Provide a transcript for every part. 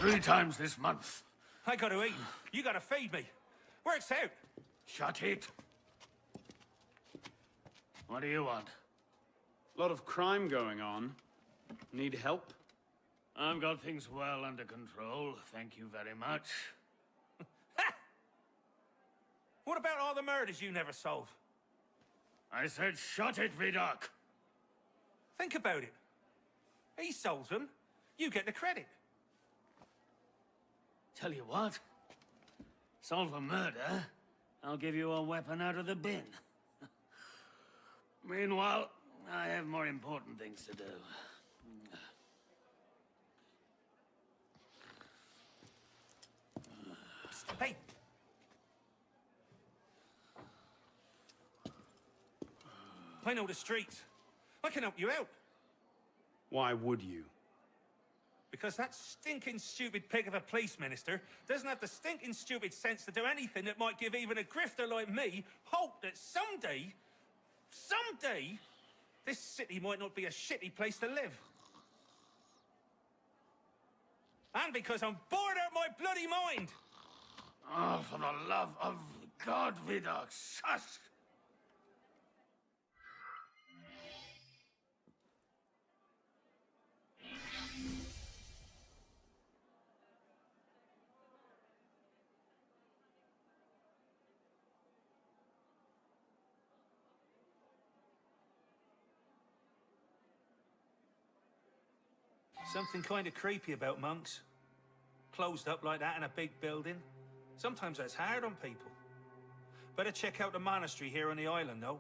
3 times this month. I gotta eat. You gotta feed me. Works out. Shut it. What do you want? A lot of crime going on. Need help? I've got things well under control, thank you very much. What about all the murders you never solve? I said shut it, Vidocq. Think about it. He solves them. You get the credit. Tell you what. Solve a murder, I'll give you a weapon out of the bin. Meanwhile, I have more important things to do. Hey! I know the streets. I can help you out. Why would you? Because that stinking stupid pig of a police minister doesn't have the stinking stupid sense to do anything that might give even a grifter like me hope that someday, this city might not be a shitty place to live. And because I'm bored out my bloody mind! Oh, for the love of God, Vidocq, shush! Something kind of creepy about monks. Closed up like that in a big building. Sometimes that's hard on people. Better check out the monastery here on the island, though.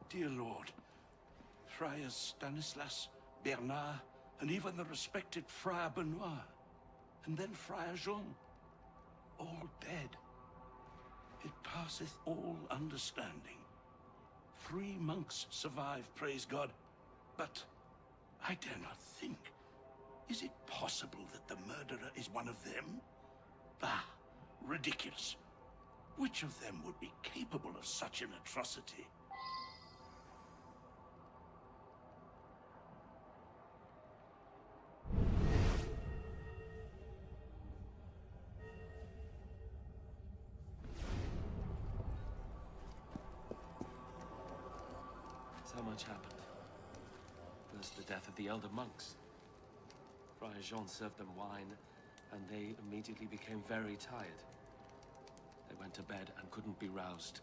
Dear Lord, Friars Stanislas, Bernard, and even the respected Friar Benoit, and then Friar Jean, all dead. It passeth all understanding. 3 monks survive, praise God, but I dare not think. Is it possible that the murderer is one of them? Ah, ridiculous. Which of them would be capable of such an atrocity? So much happened. First, the death of the elder monks. Friar Jean served them wine, and they immediately became very tired. They went to bed and couldn't be roused.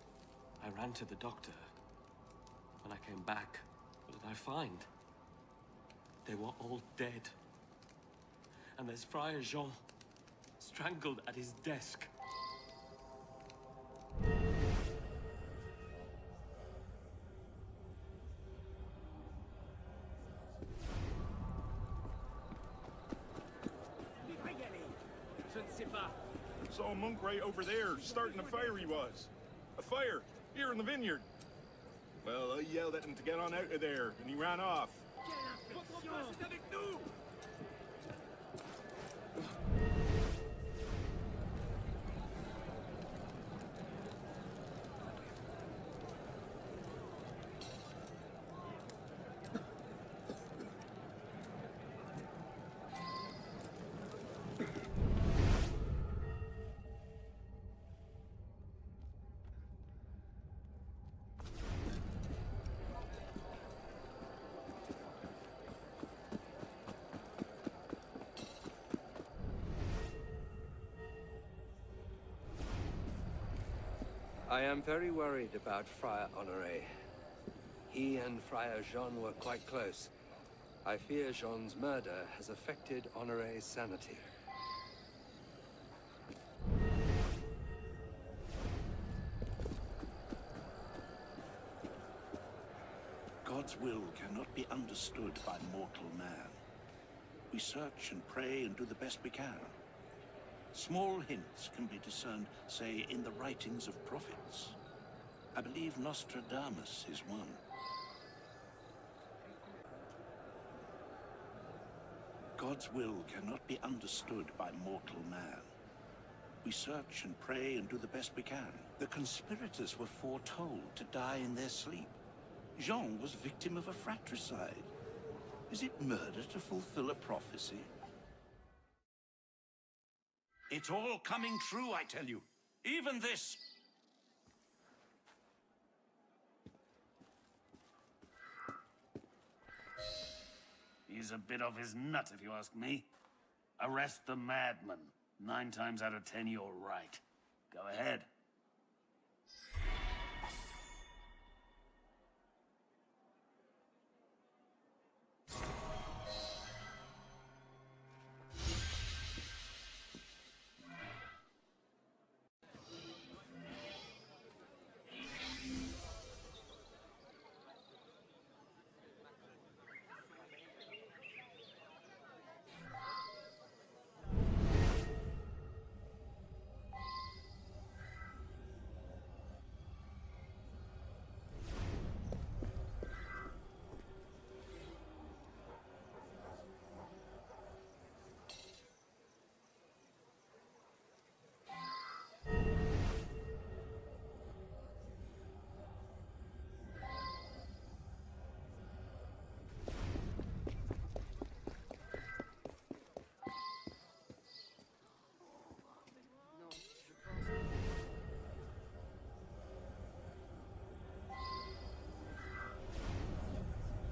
I ran to the doctor. When I came back, what did I find? They were all dead. And there's Friar Jean, strangled at his desk. saw a monk right over there, starting a fire he was. A fire, here in the vineyard. Well, I yelled at him to get on out of there, and he ran off. I am very worried about Friar Honoré. He and Friar Jean were quite close. I fear Jean's murder has affected Honoré's sanity. God's will cannot be understood by mortal man. We search and pray and do the best we can. Small hints can be discerned, say, in the writings of prophets. I believe Nostradamus is one. God's will cannot be understood by mortal man. We search and pray and do the best we can. The conspirators were foretold to die in their sleep. Jean was victim of a fratricide. Is it murder to fulfill a prophecy? It's all coming true, I tell you. Even this. He's a bit off his nut, if you ask me. Arrest the madman. 9 times out of 10, you're right. Go ahead.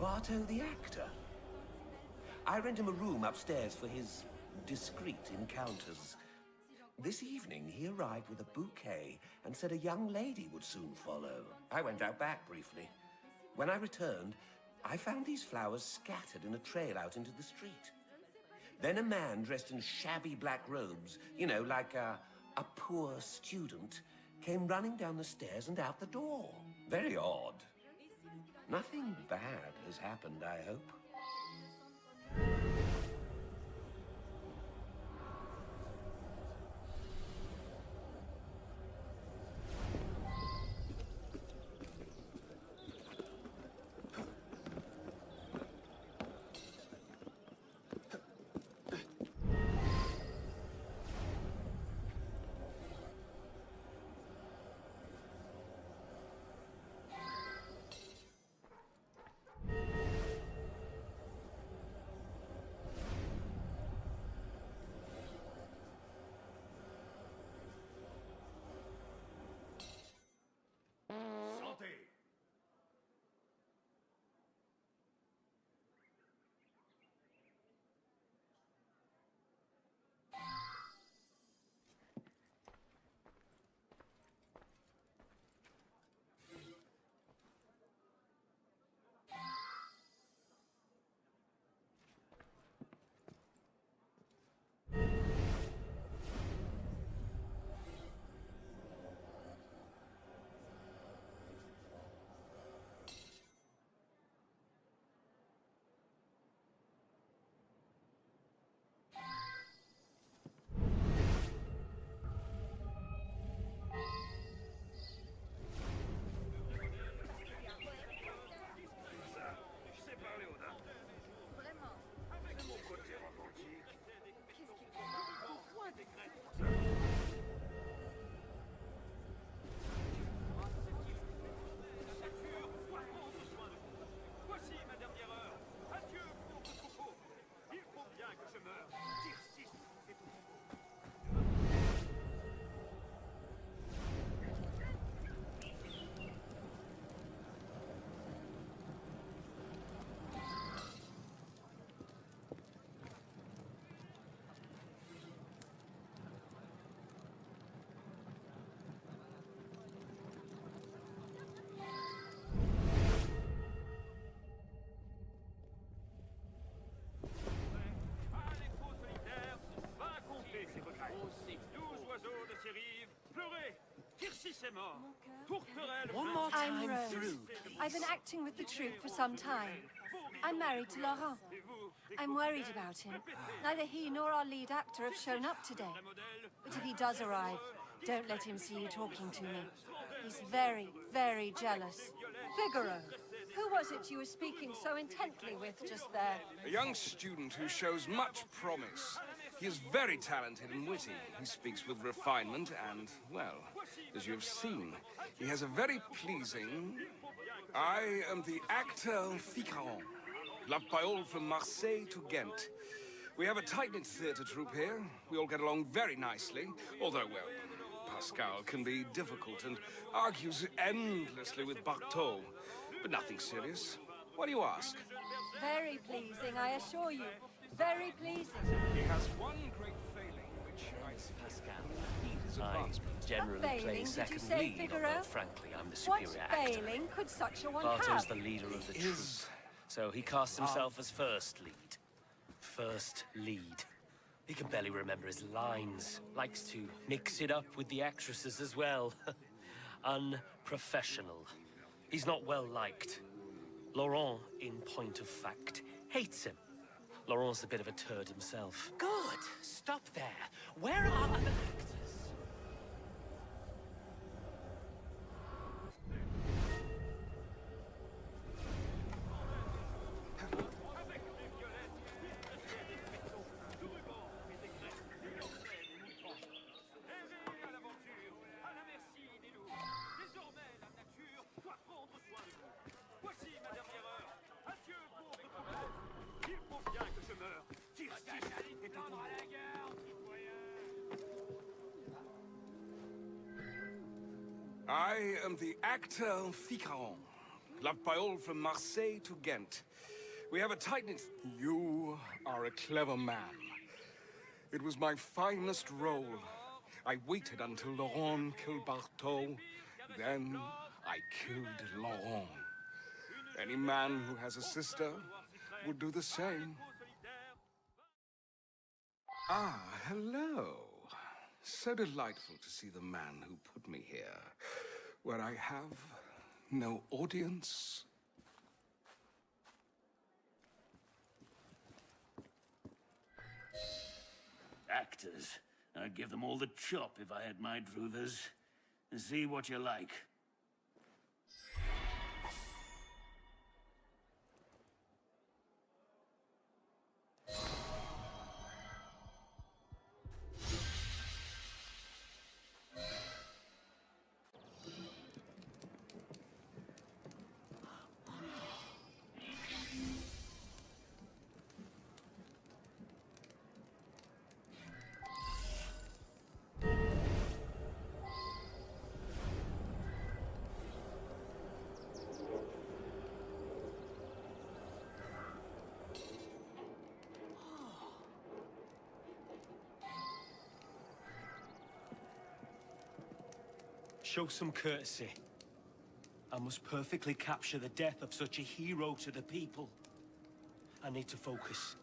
Bartow the actor. I rent him a room upstairs for his discreet encounters. This evening, he arrived with a bouquet and said a young lady would soon follow. I went out back briefly. When I returned, I found these flowers scattered in a trail out into the street. Then a man dressed in shabby black robes, you know, like a poor student, came running down the stairs and out the door. Very odd. Nothing bad has happened, I hope. One more I'm time Rose. through. I've been acting with the troupe for some time. I'm married to Laurent. I'm worried about him. Neither he nor our lead actor have shown up today. But if he does arrive, don't let him see you talking to me. He's very, very jealous. Figaro, who was it you were speaking so intently with just there? A young student who shows much promise. He is very talented and witty. He speaks with refinement and, well, as you have seen, he has a very pleasing... I am the actor Ficaron, loved by all from Marseille to Ghent. We have a tight-knit theatre troupe here. We all get along very nicely, although, well, Pascal can be difficult and argues endlessly with Bartol. But nothing serious. What do you ask? Very pleasing, I assure you. Very pleasing. He has one great failing, which I Pascal. need his I advancement. generally failing, play did you second say, lead, Figaro? although frankly I'm the What superior actor. failing could such a one Bartol's have? the leader of the He troupe, is- so he casts himself as first lead. First lead. He can barely remember his lines. Likes to mix it up with the actresses as well. Unprofessional. He's not well liked. Laurent, in point of fact, hates him. Laurent's a bit of a turd himself. Good. Stop there. Where are other actors? I am the actor Ficaron, loved by all from Marseille to Ghent. We have a tight-knit... You are a clever man. It was my finest role. I waited until Laurent killed Bartol, then I killed Laurent. Any man who has a sister would do the same. Ah, hello. So delightful to see the man who put me here, where I have no audience. Actors. I'd give them all the chop if I had my druthers. See what you like. Show some courtesy. I must perfectly capture the death of such a hero to the people. I need to focus.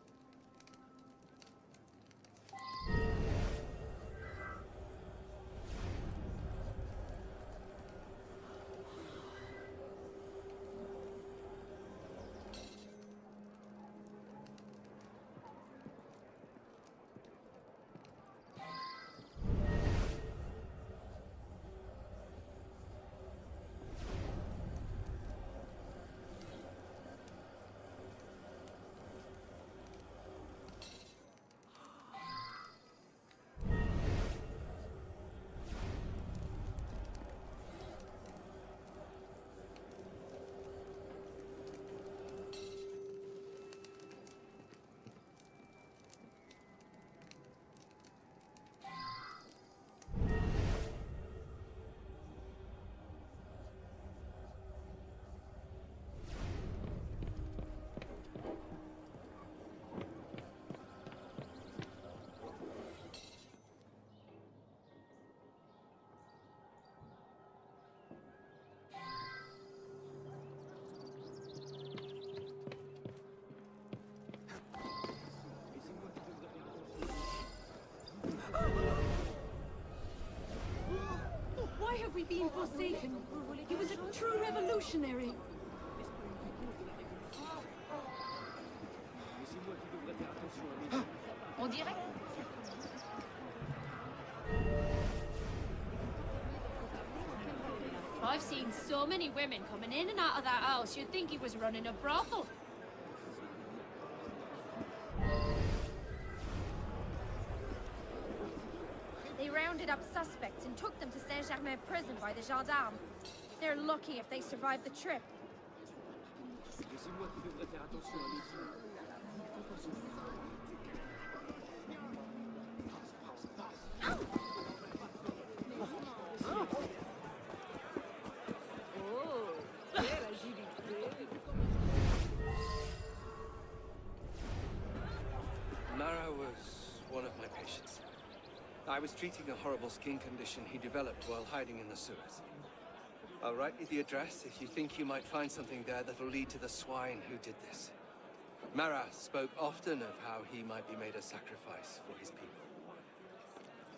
been forsaken. He was a true revolutionary. On dirait... I've seen so many women coming in and out of that house, you'd think he was running a brothel. They rounded up suspects and took them to Saint-Germain prison by the gendarmes. They're lucky if they survive the trip. Marat was one of my patients. I was treating a horrible skin condition he developed while hiding in the sewers. I'll write you the address if you think you might find something there that'll lead to the swine who did this. Marat spoke often of how he might be made a sacrifice for his people.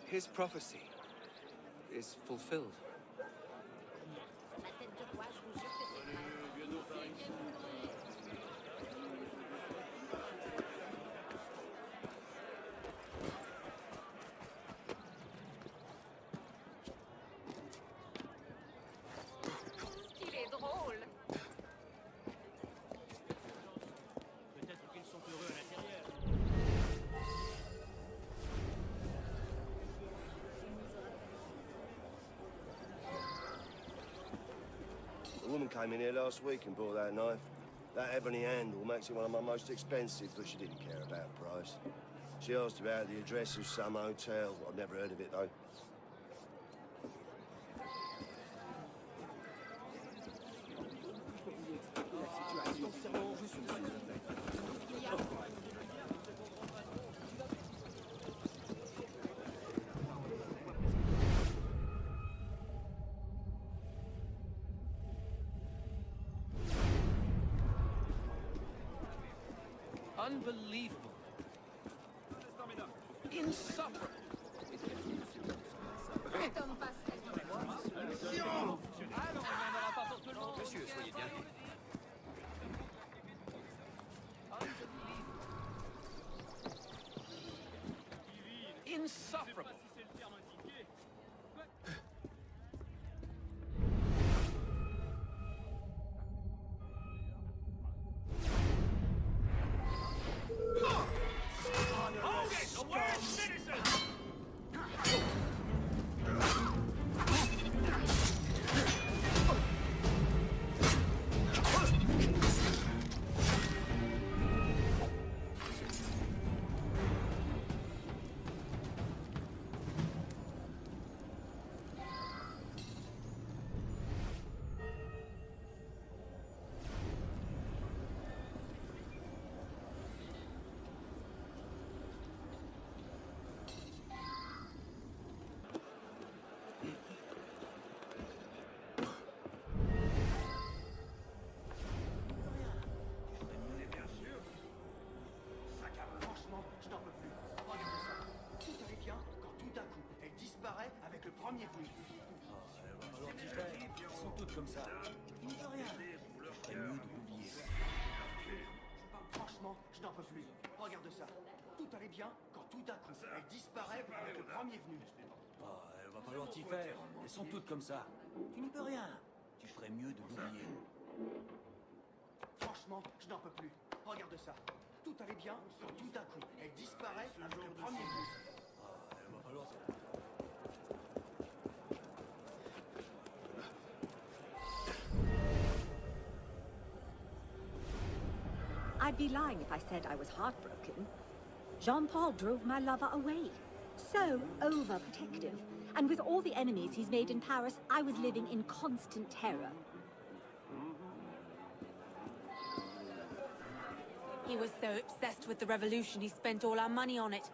His prophecy is fulfilled. A woman came in here last week and bought that knife. That ebony handle makes it one of my most expensive, but she didn't care about price. She asked about the address of some hotel. I've never heard of it, though. Unbelievable. Insufferable. Monsieur, soyez bien. Insufferable. Comme ça. Il n'y a rien. Je ferais mieux de l'oublier. Franchement, je n'en peux plus. Regarde ça. Tout allait bien quand tout d'un coup, elle disparaît avec le premier venu. Va falloir t'y faire. Elles sont toutes comme ça. Tu n'y peux rien. Tu ferais mieux de l'oublier. Franchement, je n'en peux plus. Regarde ça. Tout allait bien quand tout d'un coup, elle disparaît avec le premier venu. Va falloir... I'd be lying if I said I was heartbroken. Jea-Paul drove my lover away. So overprotective. And with all the enemies he's made in Paris, I was living in constant terror. He was so obsessed with the revolution, he spent all our money on it.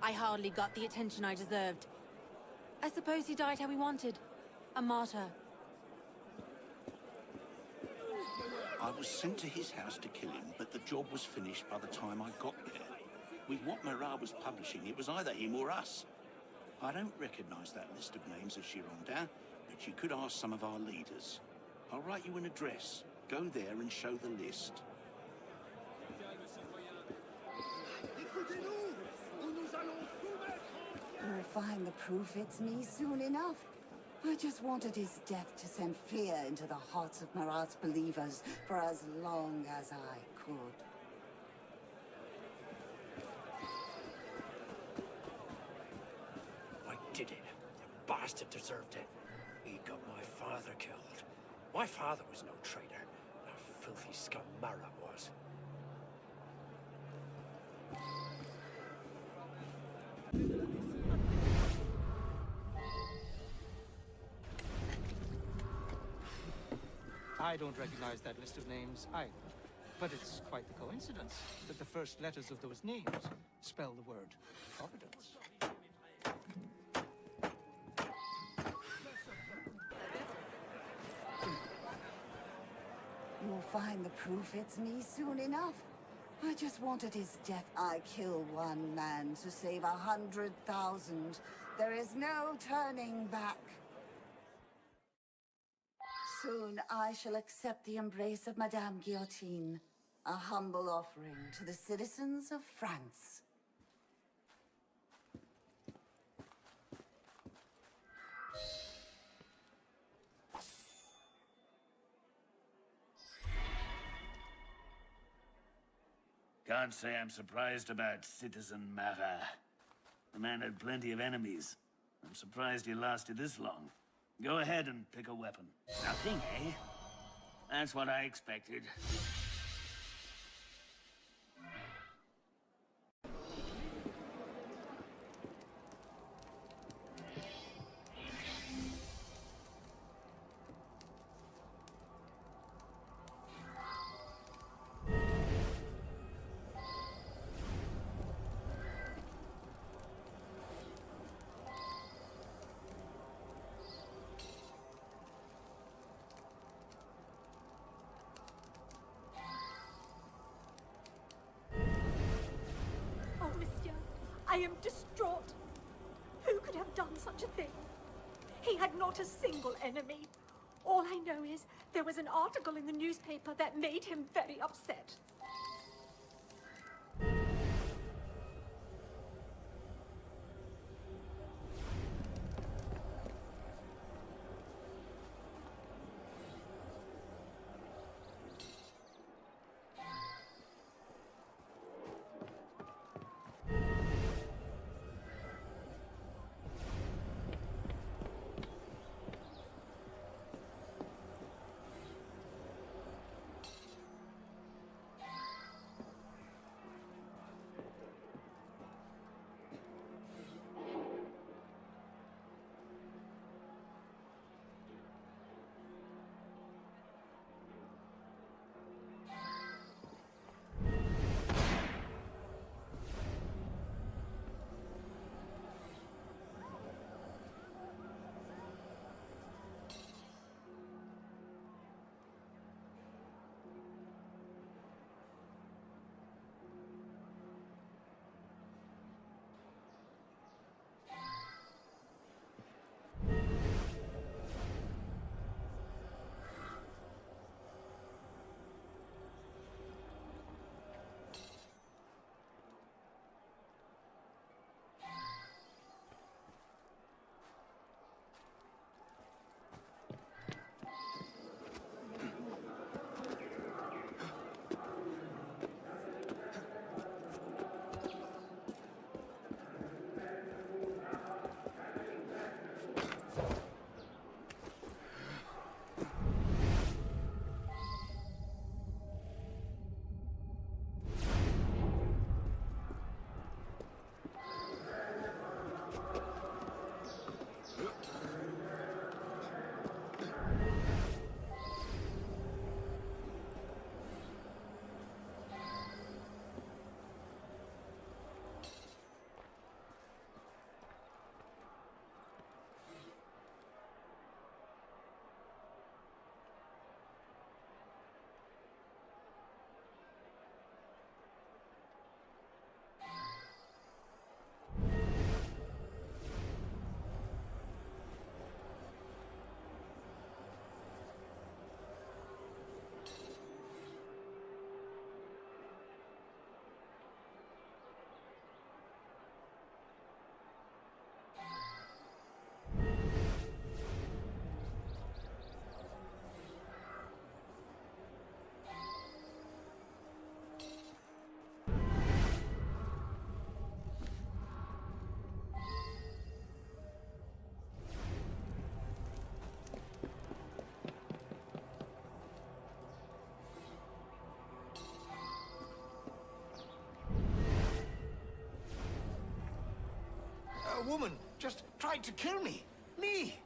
I hardly got the attention I deserved. I suppose he died how he wanted. A martyr. I was sent to his house to kill him, but the job was finished by the time I got there. With what Marat was publishing, it was either him or us. I don't recognize that list of names as Girondin, you could ask some of our leaders. I'll write you an address. Go there and show the list. You'll find the proof it's me soon enough. I just wanted his death to send fear into the hearts of Marat's believers for as long as I could. I did it. The bastard deserved it. He got my father killed. My father was no traitor. That filthy scum Marat was. I don't recognize that list of names either. But it's quite the coincidence that the first letters of those names spell the word Providence. You'll find the proof it's me soon enough. I just wanted his death. I kill one man to save 100,000. There is no turning back. Soon I shall accept the embrace of Madame Guillotine, a humble offering to the citizens of France. Can't say I'm surprised about Citizen Marat. The man had plenty of enemies. I'm surprised he lasted this long. Go ahead and pick a weapon. Nothing, eh? That's what I expected. I am distraught. Who could have done such a thing? He had not a single enemy. All I know is there was an article in the newspaper that made him very upset. woman just tried to kill me. Me!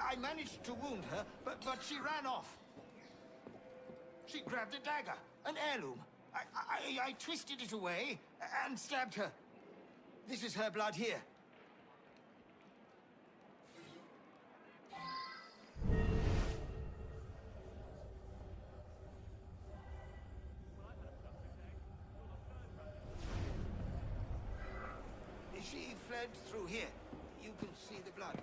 I managed to wound her, but she ran off. She grabbed a dagger, an heirloom. I twisted it away and stabbed her. This is her blood here. She fled through here. You can see the blood.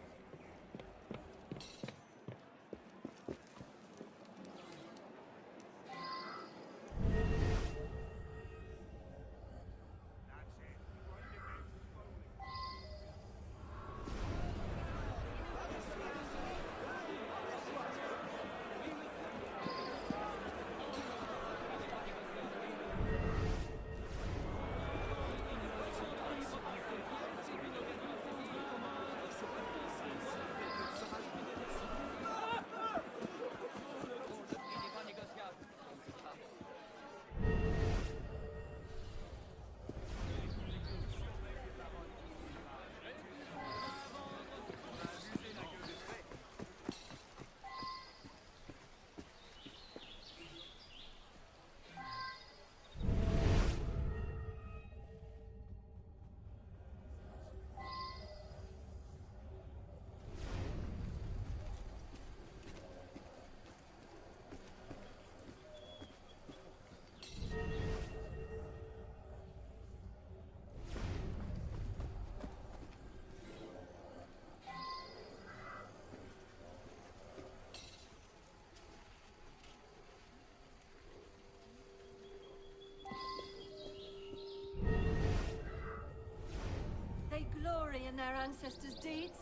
They glory in their ancestors' deeds,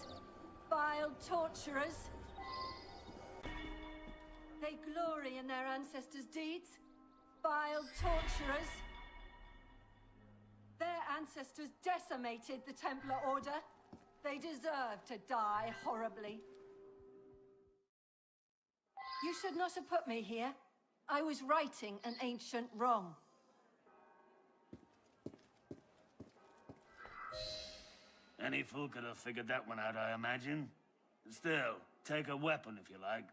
vile torturers. They glory in their ancestors' deeds, vile torturers. Their ancestors decimated the Templar Order. They deserve to die horribly. You should not have put me here. I was righting an ancient wrong. Any fool could have figured that one out, I imagine. Still, take a weapon if you like.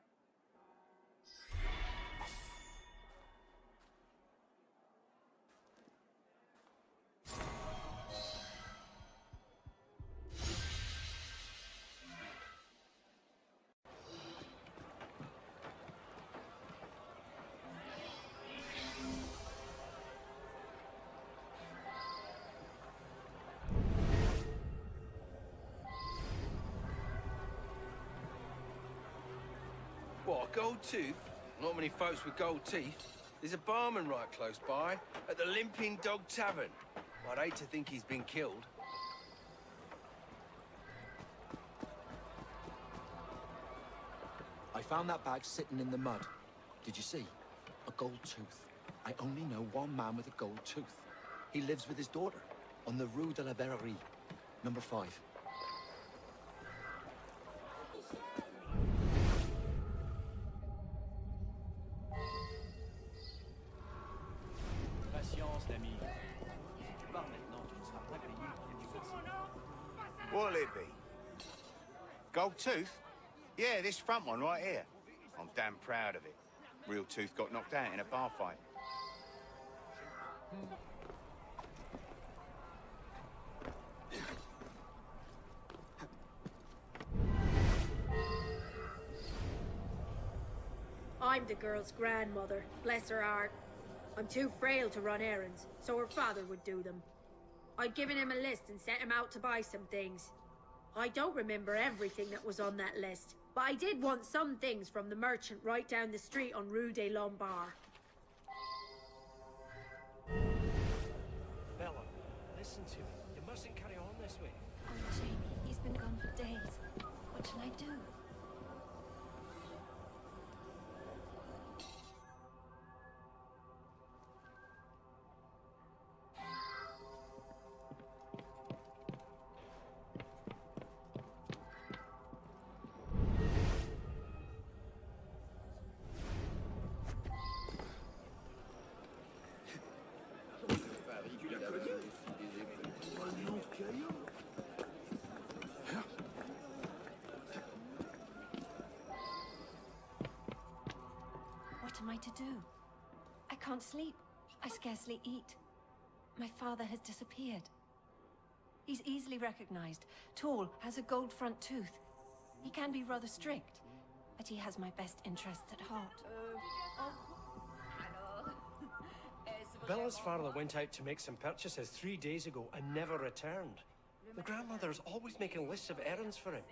What, a gold tooth? Not many folks with gold teeth. There's a barman right close by, at the Limping Dog Tavern. I'd hate to think he's been killed. I found that bag sitting in the mud. Did you see? A gold tooth. I only know one man with a gold tooth. He lives with his daughter on the Rue de la Verrerie, number 5. What'll it be? Gold tooth? Yeah, this front one right here. I'm damn proud of it. Real tooth got knocked out in a bar fight. I'm the girl's grandmother, bless her heart. I'm too frail to run errands, so her father would do them. I'd given him a list and sent him out to buy some things. I don't remember everything that was on that list, but I did want some things from the merchant right down the street on Rue des Lombards. Bella, listen to me. You mustn't carry on this way. Oh, Jamie, he's been gone for days. What shall I do? do? I can't sleep. I scarcely eat. My father has disappeared. He's easily recognized. Tall, has a gold front tooth. He can be rather strict, but he has my best interests at heart. Bella's father went out to make some purchases 3 days ago and never returned. The grandmother's always making lists of errands for him.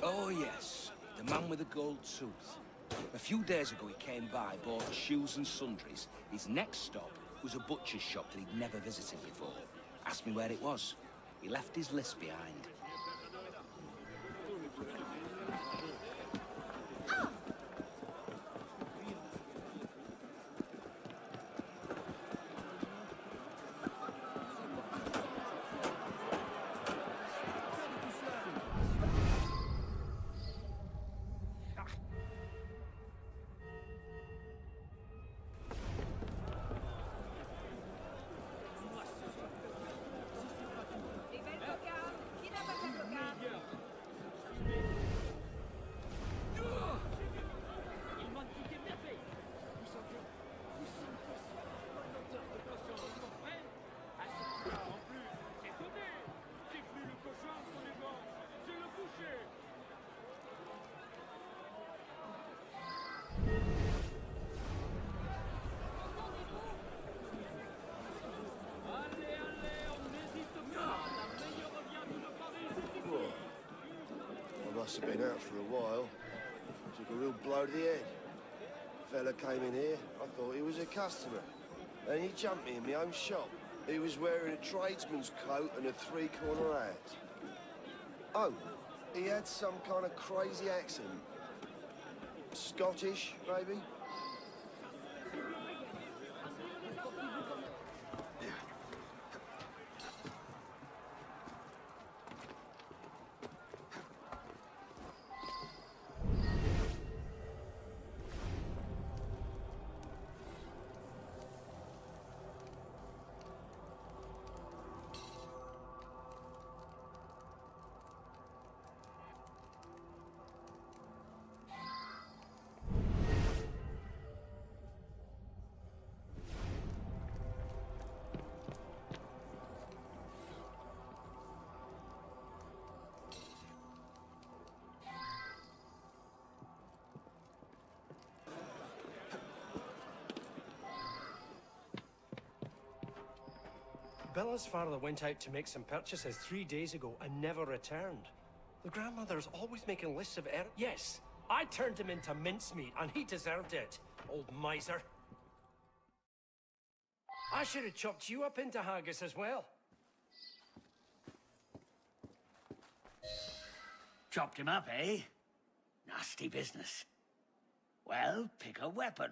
Oh, yes. The man with the gold tooth. A few days ago, he came by, bought shoes and sundries. His next stop was a butcher's shop that he'd never visited before. Asked me where it was. He left his list behind. Must have been out for a while. Took a real blow to the head. Fella came in here, I thought he was a customer. And he jumped me in my own shop. He was wearing a tradesman's coat and a three-corner hat. Oh, he had some kind of crazy accent. Scottish, maybe? Bella's father went out to make some purchases 3 days ago and never returned. The grandmother's always making lists of errands. Yes, I turned him into mincemeat and he deserved it, old miser. I should have chopped you up into haggis as well. Chopped him up, eh? Nasty business. Well, pick a weapon.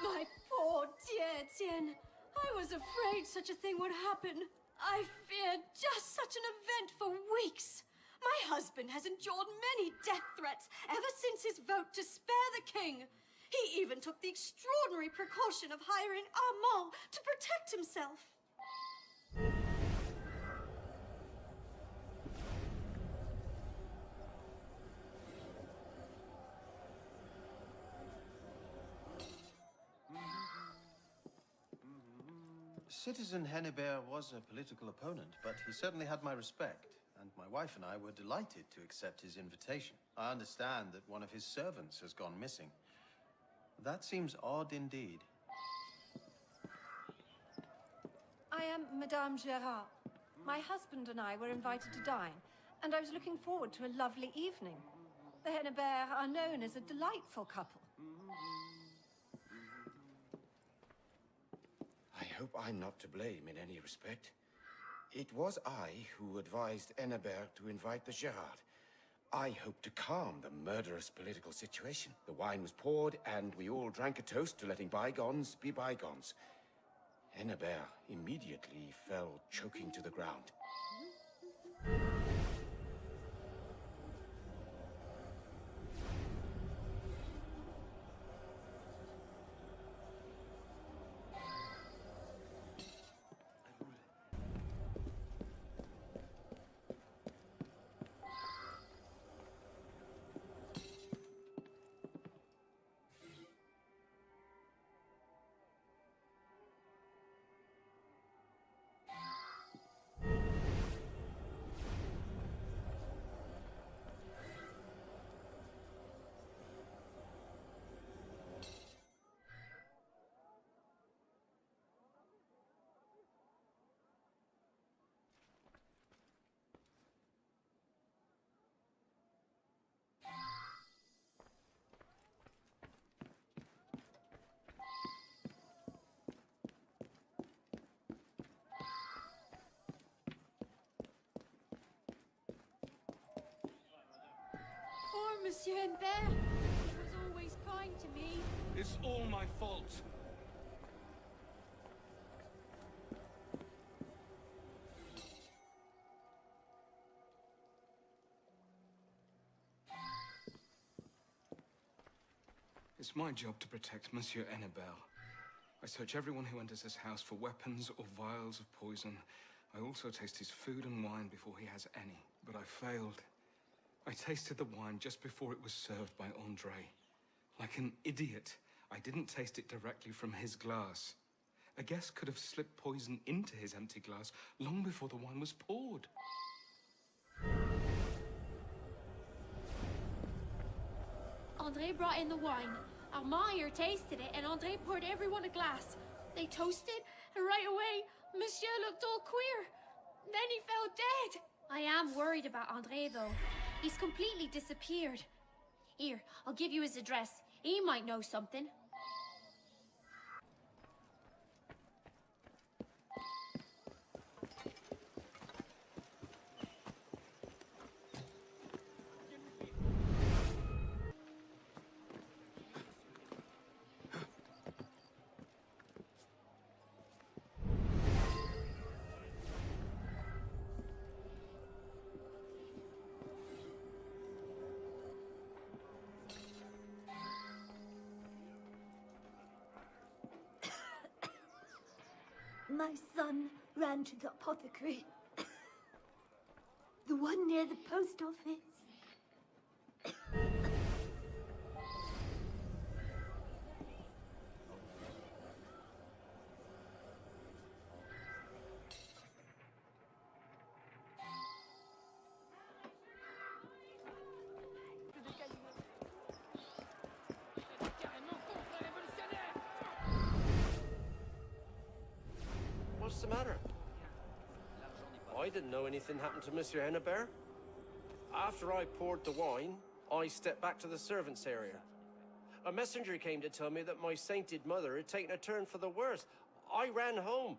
My poor dear Tien. I was afraid such a thing would happen. I feared just such an event for weeks. My husband has endured many death threats ever since his vote to spare the king. He even took the extraordinary precaution of hiring Armand to protect himself. Citizen Hennebert was a political opponent, but he certainly had my respect, and my wife and I were delighted to accept his invitation. I understand that one of his servants has gone missing. That seems odd indeed. I am Madame Gerard. My husband and I were invited to dine, and I was looking forward to a lovely evening. The Hennebert are known as a delightful couple. I hope I'm not to blame in any respect. It was I who advised Hennebert to invite the Gerard. I hoped to calm the murderous political situation. The wine was poured, and we all drank a toast to letting bygones be bygones. Hennebert immediately fell choking to the ground. Poor Monsieur Hennebert. He was always kind to me. It's all my fault. It's my job to protect Monsieur Hennebert. I search everyone who enters this house for weapons or vials of poison. I also taste his food and wine before he has any. But I failed. I tasted the wine just before it was served by Andre. Like an idiot, I didn't taste it directly from his glass. A guest could have slipped poison into his empty glass long before the wine was poured. Andre brought in the wine. Armand here tasted it, and Andre poured everyone a glass. They toasted, and right away, Monsieur looked all queer. Then he fell dead. I am worried about Andre, though. He's completely disappeared. Here, I'll give you his address. He might know something. My son ran to the apothecary. The one near the post office. What's the matter? I didn't know anything happened to Monsieur Hennebert. After I poured the wine, I stepped back to the servants' area. A messenger came to tell me that my sainted mother had taken a turn for the worse. I ran home,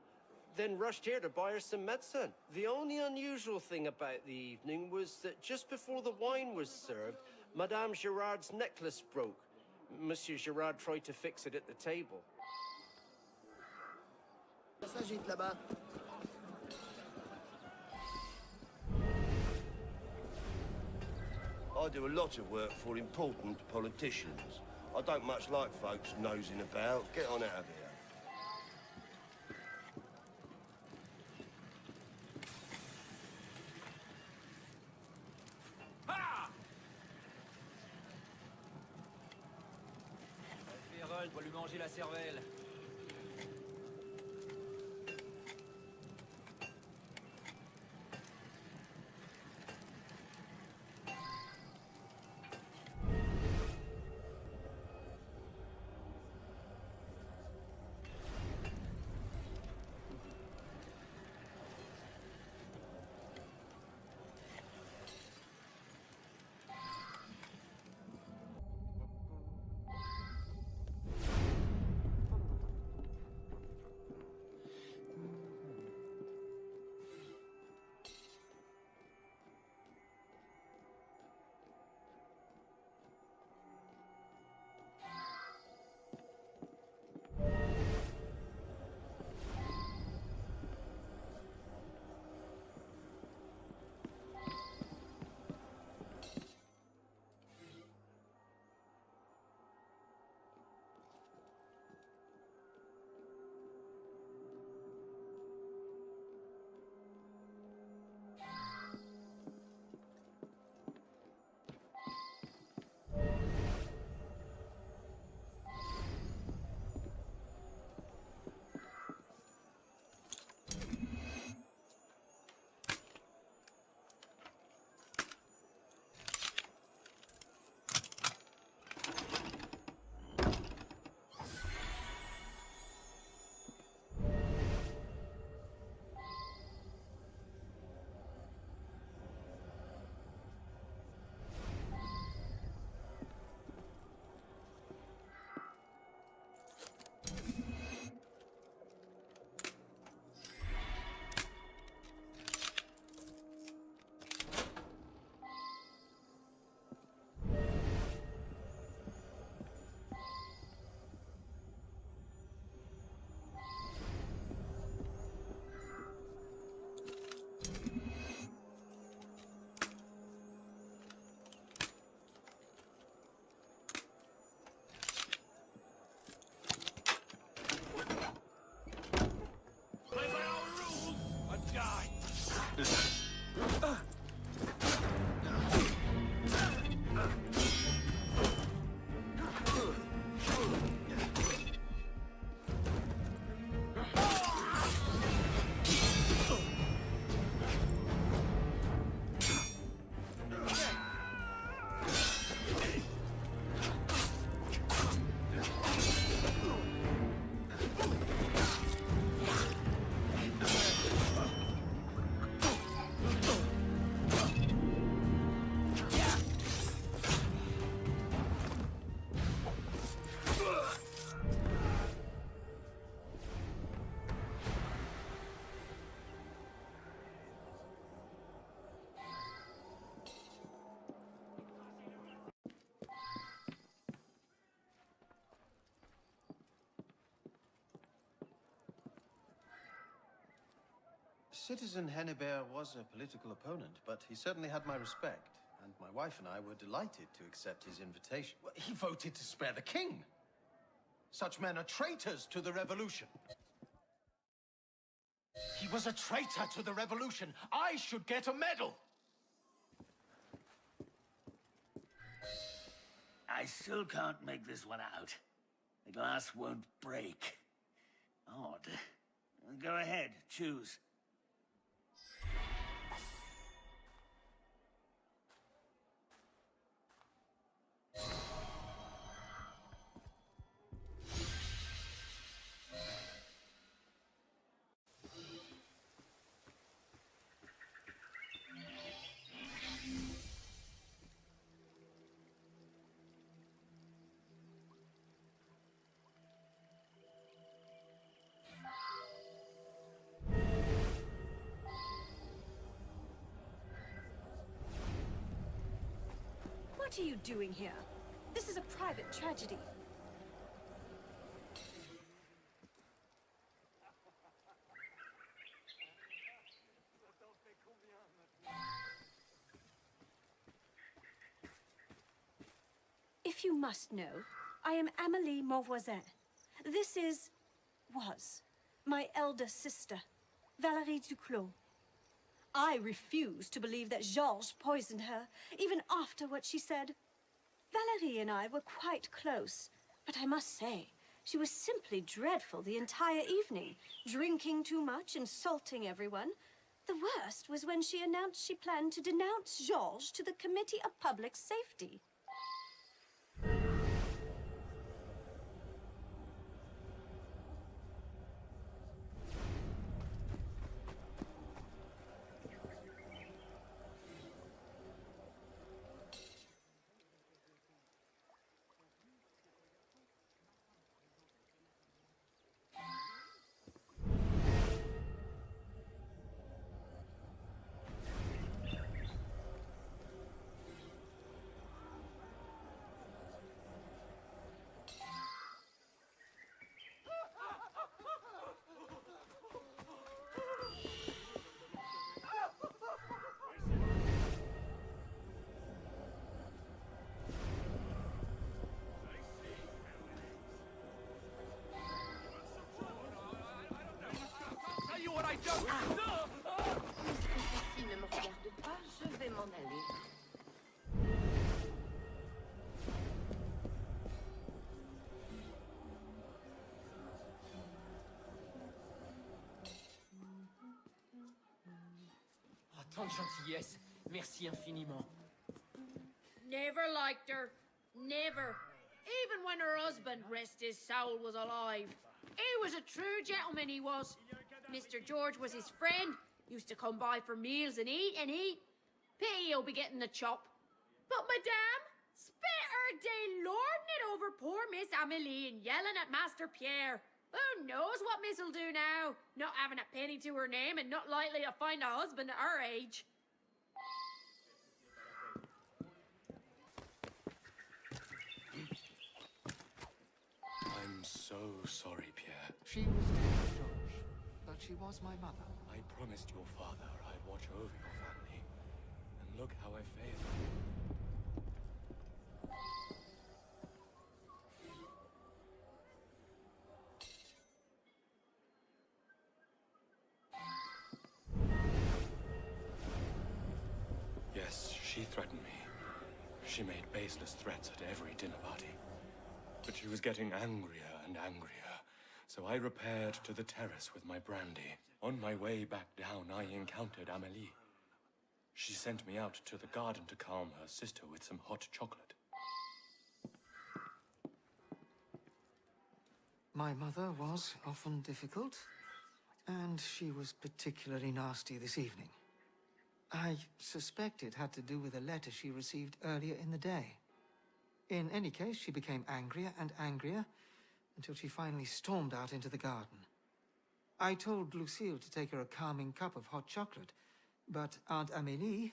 then rushed here to buy her some medicine. The only unusual thing about the evening was that just before the wine was served, Madame Gerard's necklace broke. Monsieur Gerard tried to fix it at the table. Ça s'agite là-bas. I do a lot of work for important politicians. I don't much like folks nosing about. Get on out of here. Férold doit lui manger la cervelle. Citizen Hennebert was a political opponent, but he certainly had my respect, and my wife and I were delighted to accept his invitation. Well, he voted to spare the king. Such men are traitors to the revolution. He was a traitor to the revolution. I should get a medal. I still can't make this one out. The glass won't break. Odd. Go ahead, choose. What are you doing here? This is a private tragedy. If you must know, I am Amélie Monvoisin. This was my elder sister, Valérie Duclos. I refuse to believe that Georges poisoned her, even after what she said. Valérie and I were quite close, but I must say, she was simply dreadful the entire evening, drinking too much, insulting everyone. The worst was when she announced she planned to denounce Georges to the Committee of Public Safety. S'il ne me regarde pas, je vais m'en aller. Oh, tant de gentillesse. Merci infiniment. Never liked her. Never. Even when her husband, rest his soul, was alive. He was a true gentleman, he was. Mr. George was his friend. Used to come by for meals and eat and eat. Pity he'll be getting the chop. But Madame, spent her day lording it over poor Miss Amélie and yelling at Master Pierre. Who knows what Miss'll do now? Not having a penny to her name and not likely to find a husband at her age. I'm so sorry, Pierre. She was dead, George, but she was my mother. I promised your father I'd watch over your family. And look how I failed. Yes, she threatened me. She made baseless threats at every dinner party. But she was getting angrier and angrier. So I repaired to the terrace with my brandy. On my way back down, I encountered Amélie. She sent me out to the garden to calm her sister with some hot chocolate. My mother was often difficult, and she was particularly nasty this evening. I suspect it had to do with a letter she received earlier in the day. In any case, she became angrier and angrier until she finally stormed out into the garden. I told Lucille to take her a calming cup of hot chocolate, but Aunt Amélie,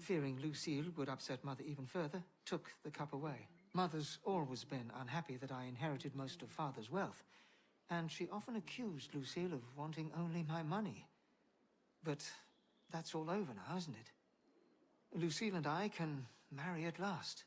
fearing Lucille would upset Mother even further, took the cup away. Mother's always been unhappy that I inherited most of Father's wealth, and she often accused Lucille of wanting only my money. But that's all over now, isn't it? Lucille and I can marry at last.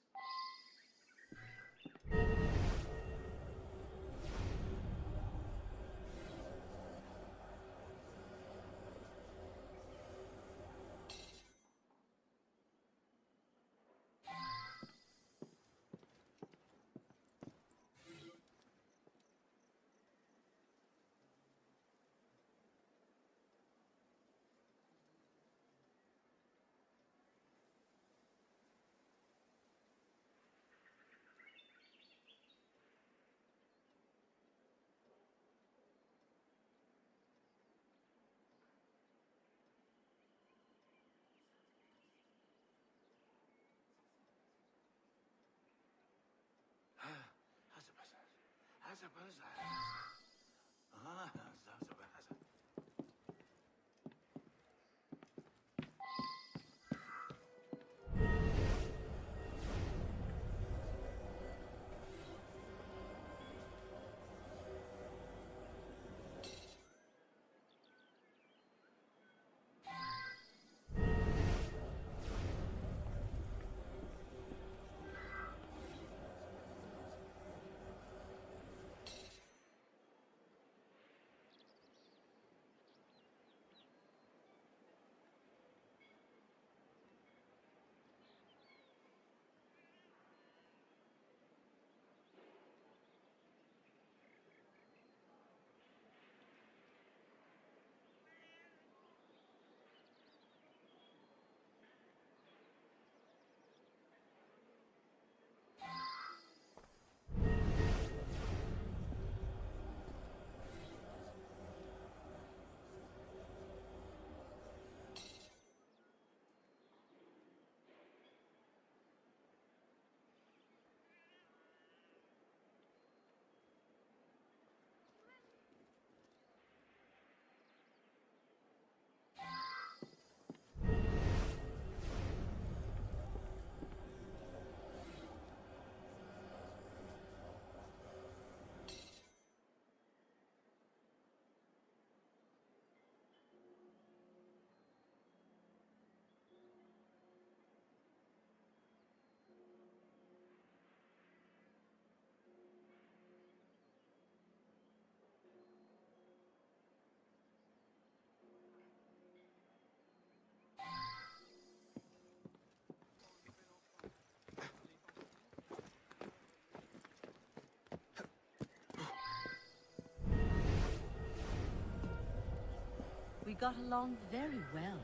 We got along very well.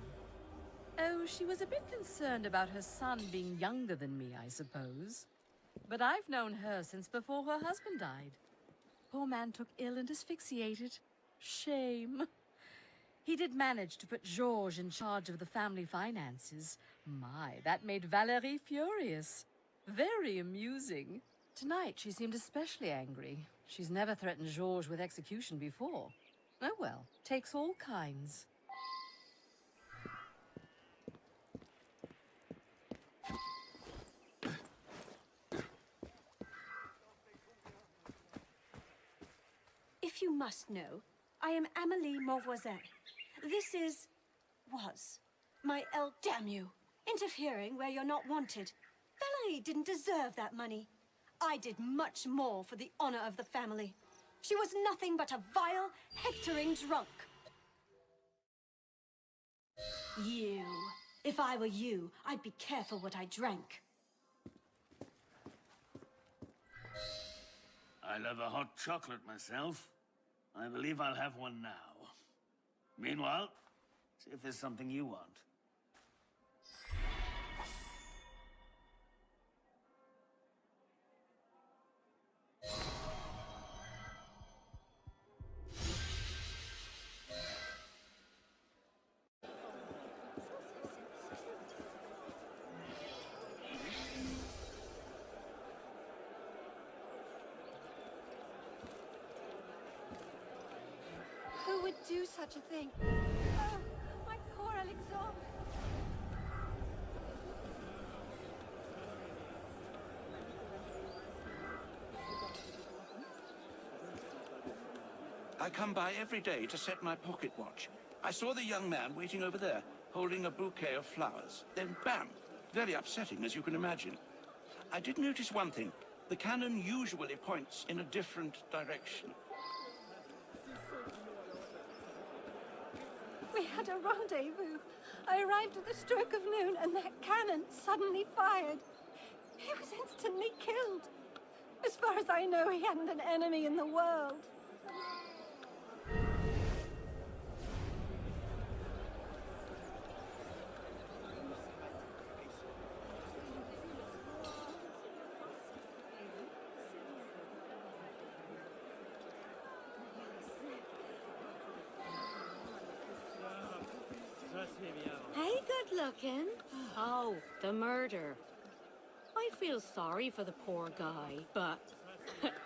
Oh, she was a bit concerned about her son being younger than me, I suppose. But I've known her since before her husband died. Poor man took ill and asphyxiated. Shame. He did manage to put Georges in charge of the family finances. My, that made Valérie furious. Very amusing. Tonight she seemed especially angry. She's never threatened Georges with execution before. Oh well, takes all kinds. If you must know, I am Amélie Mauvoisin. This was my damn you, interfering where you're not wanted. Valérie didn't deserve that money. I did much more for the honor of the family. She was nothing but a vile, hectoring drunk. You. If I were you, I'd be careful what I drank. I love a hot chocolate myself. I believe I'll have one now. Meanwhile, see if there's something you want. Who would do such a thing? Oh, my poor Alexandre. I come by every day to set my pocket watch. I saw the young man waiting over there, holding a bouquet of flowers. Then, bam! Very upsetting, as you can imagine. I did notice one thing. The cannon usually points in a different direction. We had a rendezvous. I arrived at the stroke of noon, and that cannon suddenly fired. He was instantly killed. As far as I know, he hadn't an enemy in the world. Hey, good looking. Oh, the murder. I feel sorry for the poor guy, but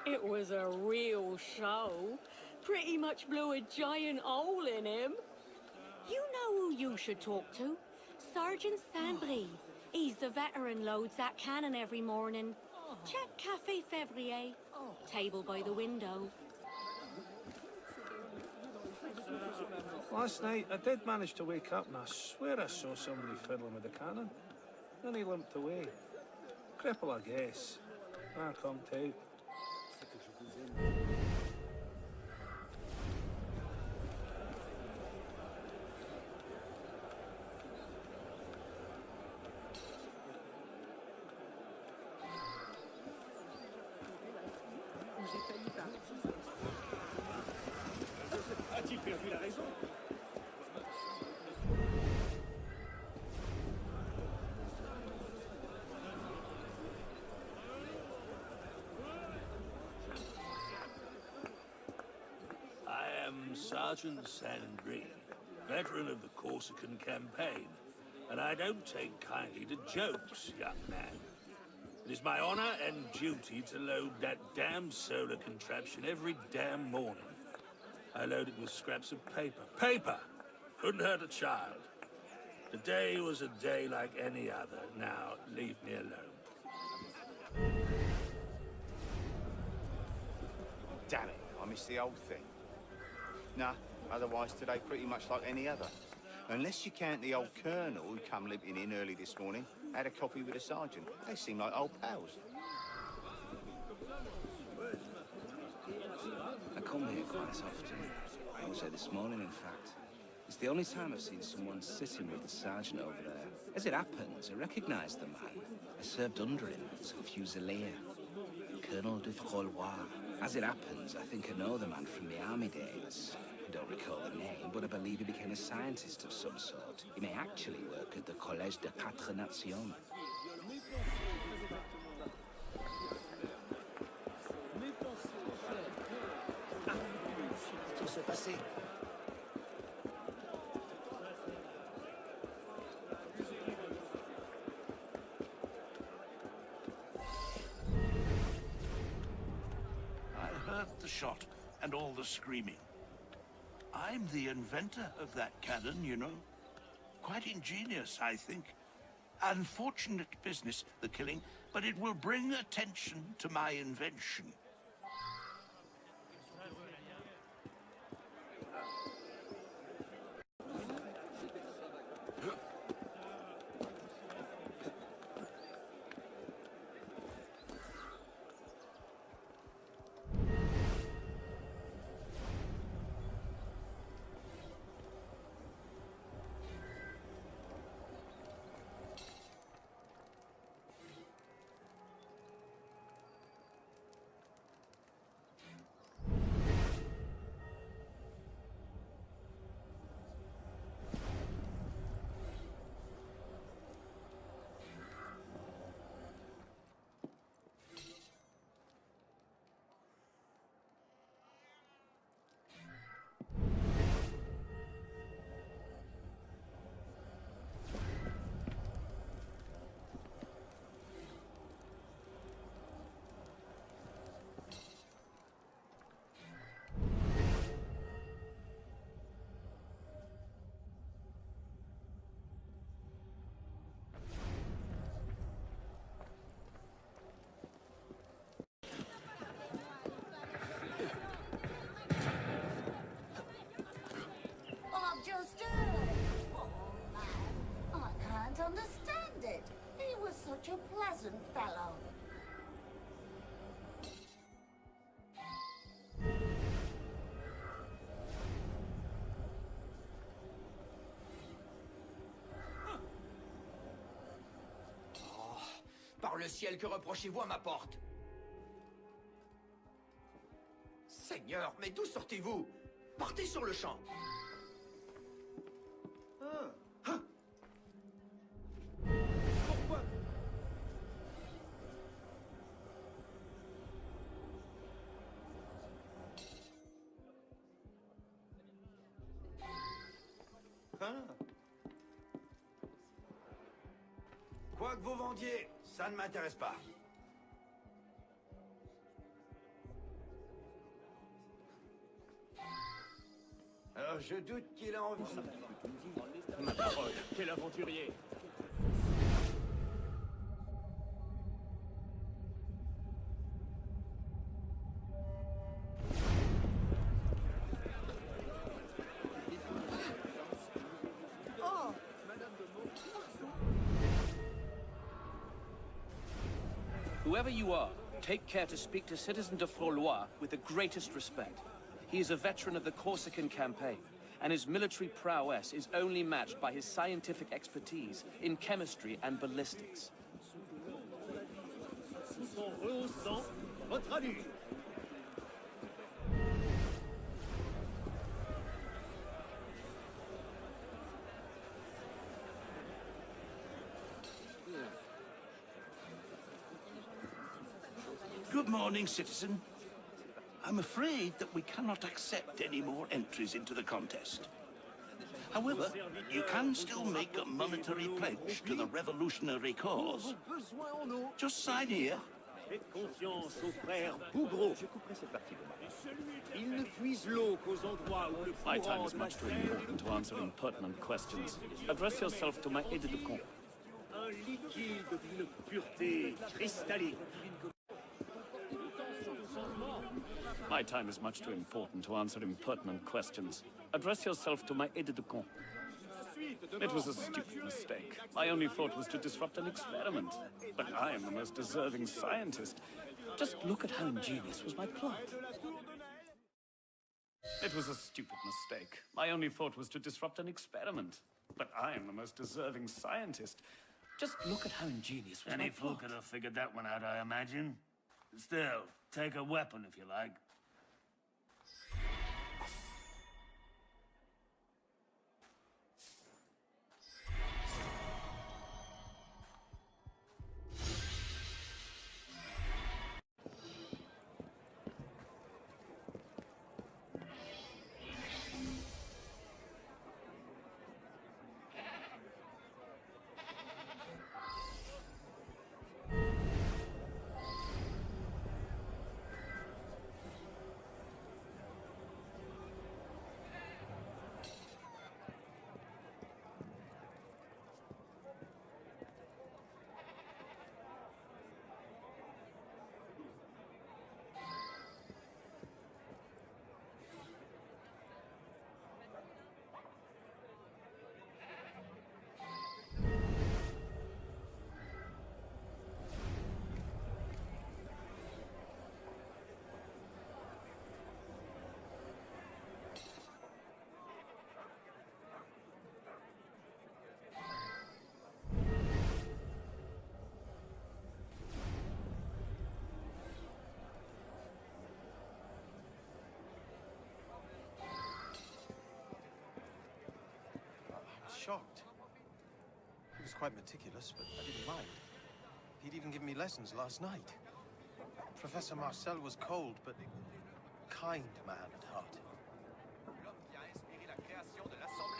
it was a real show. Pretty much blew a giant hole in him. You know who you should talk to? Sergeant Saint-Brie. He's the veteran loads that cannon every morning. Check Café Février. Table by the window. Last night, I did manage to wake up, and I swear I saw somebody fiddling with the cannon. Then he limped away. Cripple, I guess. Ah, come to. A-t-il perdu la raison? I am Sergeant Saint-Brie, veteran of the Corsican campaign, and I don't take kindly to jokes, young man. It is my honor and duty to load that damn solar contraption every damn morning. I load it with scraps of paper. Paper! Couldn't hurt a child. The day was a day like any other. Now, leave me alone. Damn it, I missed the old thing. Nah, otherwise today pretty much like any other. Unless you count the old colonel who come limping in early this morning, had a coffee with a sergeant. They seem like old pals. I come here quite often. I was here this morning, in fact. It's the only time I've seen someone sitting with the sergeant over there. As it happens, I recognise the man. I served under him as a fusilier. Colonel de Frolois. As it happens, I think I know the man from the army days. I don't recall the name, but I believe he became a scientist of some sort. He may actually work at the Collège des Quatre Nations. Qu'est-ce qui s'est passé? I heard the shot and all the screaming. I'm the inventor of that cannon, you know. Quite ingenious, I think. Unfortunate business, the killing, but it will bring attention to my invention. can't understand it. He was such a pleasant fellow. Par le ciel, que reprochez-vous à ma porte? Seigneur, mais d'où sortez-vous? Partez sur le champ. Pourquoi? Quoi que vous vendiez, ça ne m'intéresse pas. Alors je doute qu'il a envie. Ma parole, quel aventurier! Whoever you are, take care to speak to Citizen de Frolois with the greatest respect. He is a veteran of the Corsican campaign, and his military prowess is only matched by his scientific expertise in chemistry and ballistics. Good morning, citizen. I'm afraid that we cannot accept any more entries into the contest. However, you can still make a monetary pledge to the revolutionary cause. Just sign here. Faites confiance au frère Bougreau. Il ne puise l'eau qu'aux endroits où le My time courant is de la much too Seine important to answer impertinent questions. Address yourself to my aide-de-camp. un liquide d'une pureté cristalline. My time is much too important to answer impertinent questions. Address yourself to my aide-de-camp. It was a stupid mistake. My only thought was to disrupt an experiment. But I am the most deserving scientist. Just look at how ingenious was my plot. It was a stupid mistake. My only thought was to disrupt an experiment. But I am the most deserving scientist. Just look at how ingenious was my plot. Any fool could have figured that one out, I imagine. Still, take a weapon if you like. Shocked. He was quite meticulous, but I didn't mind. He'd even given me lessons last night. Professor Marcel was cold, but kind man at heart.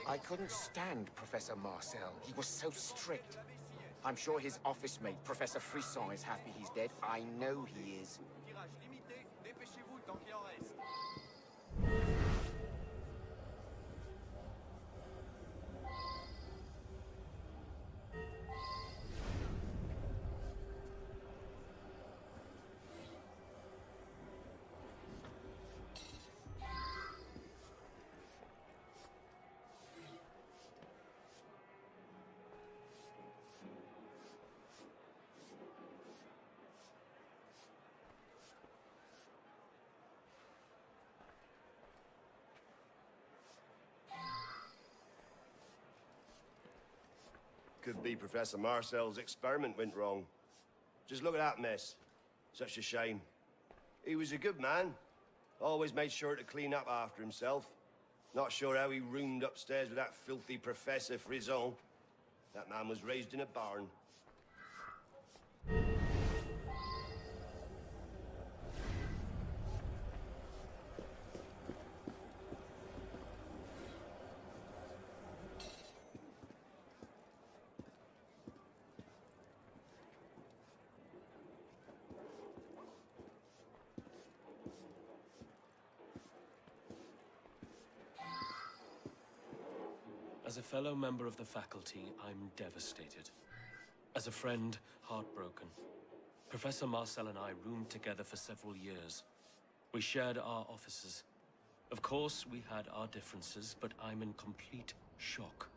I couldn't stand Professor Marcel. He was so strict. I'm sure his office mate, Professor Frisson, is happy he's dead. I know he is. Could be Professor Marcel's experiment went wrong. Just look at that mess. Such a shame. He was a good man. Always made sure to clean up after himself. Not sure how he roomed upstairs with that filthy Professor Frison. That man was raised in a barn. As a fellow member of the faculty, I'm devastated. As a friend, heartbroken. Professor Marcel and I roomed together for several years. We shared our offices. Of course, we had our differences, but I'm in complete shock.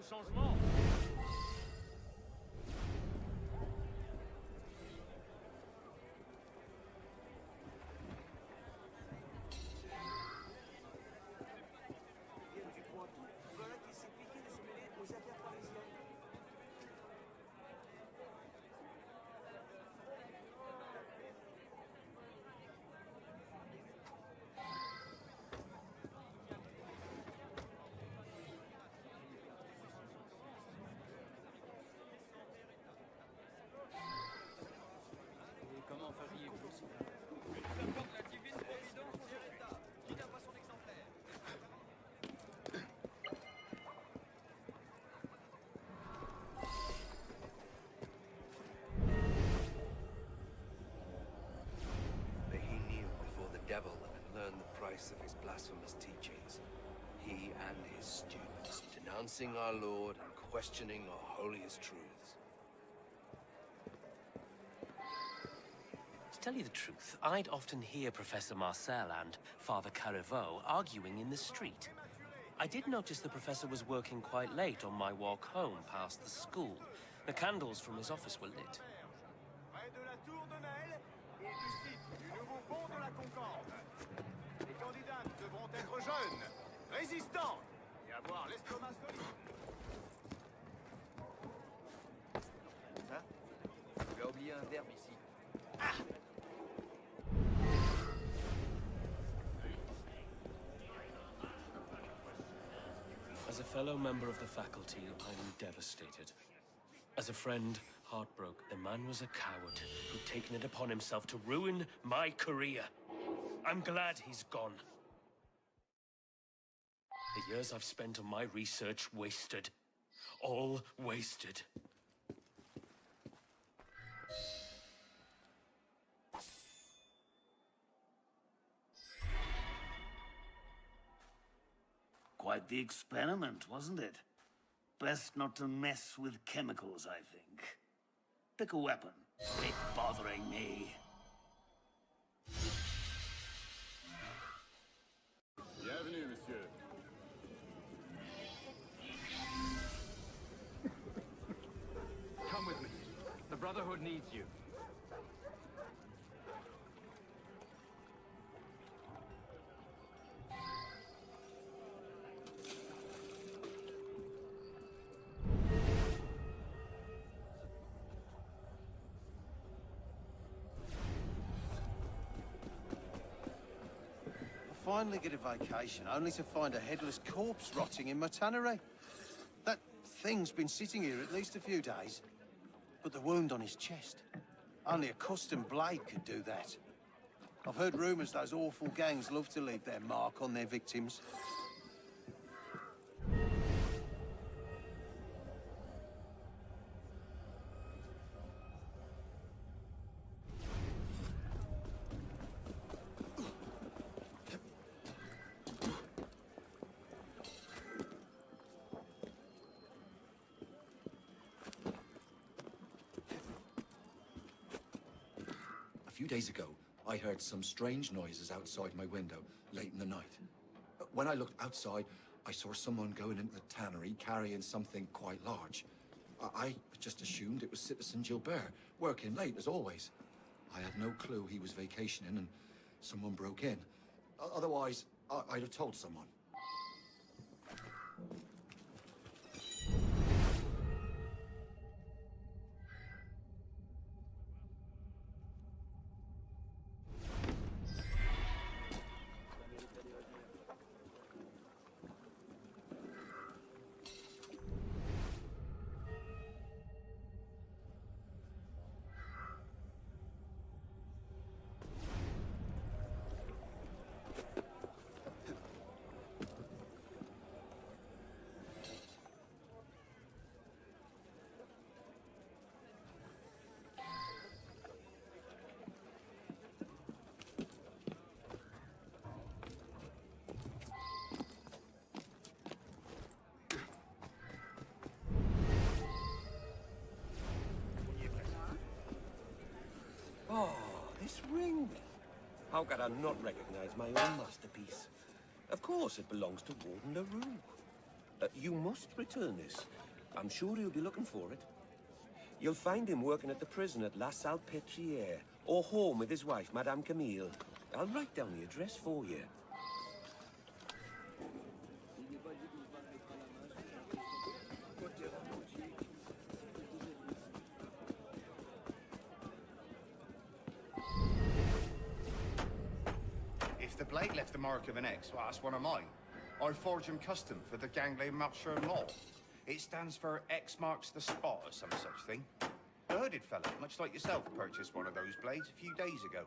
Changement. Devil and learn the price of his blasphemous teachings. He and his students, denouncing our Lord and questioning our holiest truths. To tell you the truth, I'd often hear Professor Marcel and Father Carreveau arguing in the street. I did notice the professor was working quite late on my walk home past the school. The candles from his office were lit. Les candidates devront être jeunes, résistantes et avoir l'estomac solide. Ça? Tu as oublié un verbe ici. Ah! As a fellow member of the faculty, I'm devastated. As a friend, heartbroken. The man was a coward who'd taken it upon himself to ruin my career. I'm glad he's gone. The years I've spent on my research wasted. All wasted. Quite the experiment, wasn't it? Best not to mess with chemicals, I think. Pick a weapon. Quit bothering me. Bienvenue, monsieur. Come with me. The Brotherhood needs you. Finally get a vacation, only to find a headless corpse rotting in my tannery. That thing's been sitting here at least a few days. But the wound on his chest. Only a custom blade could do that. I've heard rumors those awful gangs love to leave their mark on their victims. A few days ago, I heard some strange noises outside my window late in the night. When I looked outside, I saw someone going into the tannery carrying something quite large. I just assumed it was Citizen Gilbert, working late as always. I had no clue he was vacationing and someone broke in. Otherwise, I'd have told someone. Oh, this ring. How could I not recognize my own masterpiece? Of course, it belongs to Warden LaRue. You must return this. I'm sure he'll be looking for it. You'll find him working at the prison at La Salpêtrière, or home with his wife, Madame Camille. I'll write down the address for you. If the blade left the mark of an X, well, that's one of mine. I forge them custom for the Gangley Marcher Law. It stands for X marks the spot or some such thing. A hooded fella, much like yourself, purchased one of those blades a few days ago.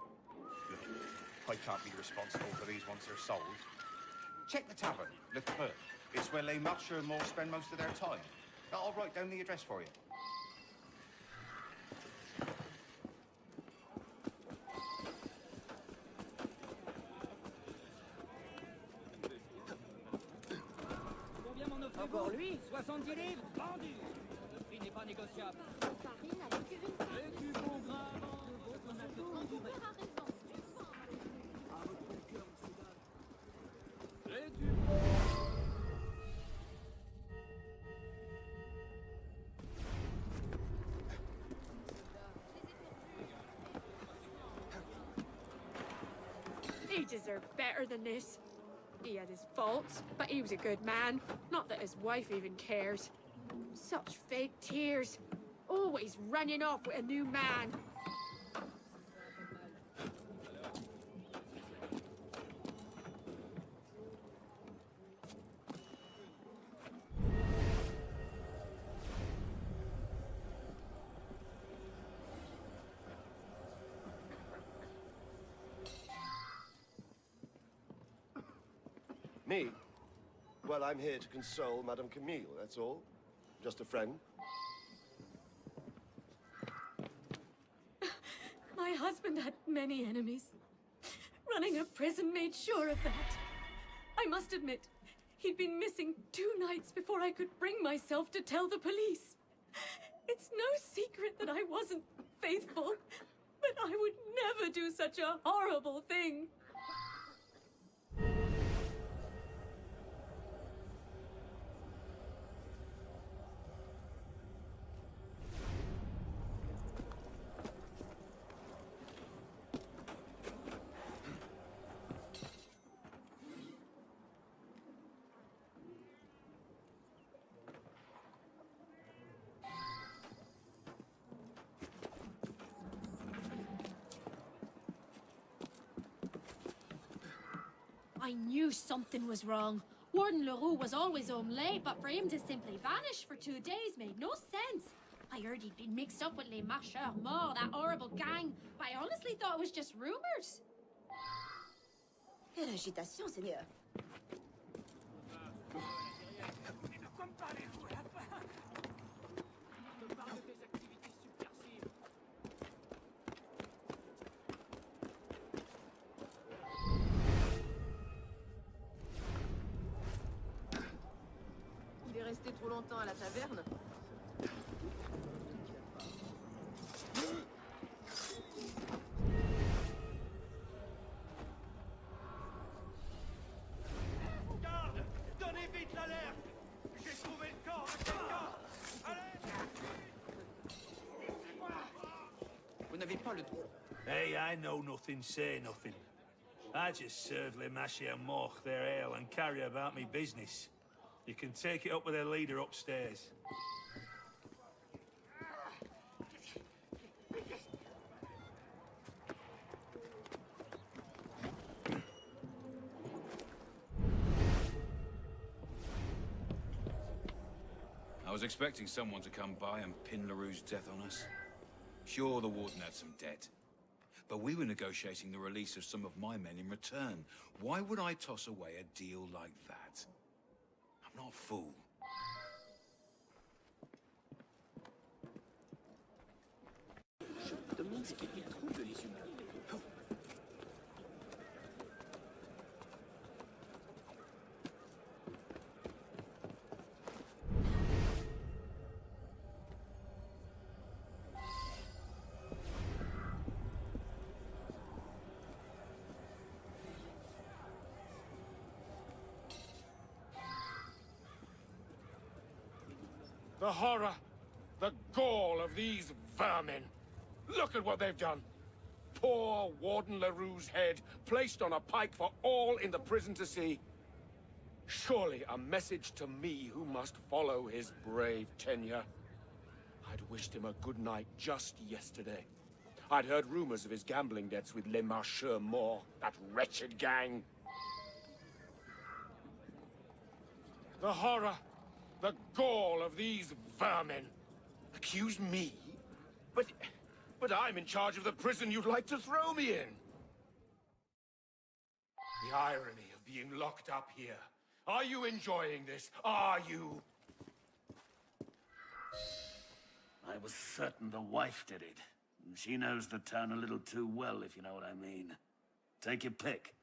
Look, I can't be responsible for these once they're sold. Check the tavern, Le Creux. It's where Les Marcheurs Morts spend most of their time. I'll write down the address for you. Encore lui, 70 livres, vendu. Le prix n'est pas négociable. Farine avec une farine. Et du bon grain avant. On a tout entouré. À votre bon cœur, monsieur. Et du bon... He deserved better than this. He had his faults, but he was a good man. Not that his wife even cares. Such fake tears. Always running off with a new man. Me? Well, I'm here to console Madame Camille, that's all. Just a friend. My husband had many enemies. Running a prison made sure of that. I must admit, he'd been missing 2 nights before I could bring myself to tell the police. It's no secret that I wasn't faithful, but I would never do such a horrible thing. I knew something was wrong. Warden Leroux was always home late, but for him to simply vanish for 2 days made no sense. I heard he'd been mixed up with Les Marcheurs Morts, that horrible gang, but I honestly thought it was just rumors. Quelle agitation, Seigneur. Il est resté trop longtemps à la taverne. Garde! Donnez vite l'alerte! J'ai trouvé le corps de quelqu'un! Allez! Vous n'avez pas le droit. Hey, I know nothing, say nothing. I just serve Les Marcheurs Morts their ale and carry about me business. You can take it up with their leader upstairs. I was expecting someone to come by and pin LaRue's death on us. Sure, the Warden had some debt. But we were negotiating the release of some of my men in return. Why would I toss away a deal like that? I'm not a fool. Je me demande ce qu'il trouve de les humains. The horror, the gall of these vermin. Look at what they've done. Poor Warden LaRue's head, placed on a pike for all in the prison to see. Surely a message to me who must follow his brave tenure. I'd wished him a good night just yesterday. I'd heard rumors of his gambling debts with Les Marcheurs Morts, that wretched gang. The horror, the gall of these vermin. Accuse me? But I'm in charge of the prison you'd like to throw me in. The irony of being locked up here. Are you enjoying this? Are you? I was certain the wife did it. She knows the town a little too well, if you know what I mean. Take your pick.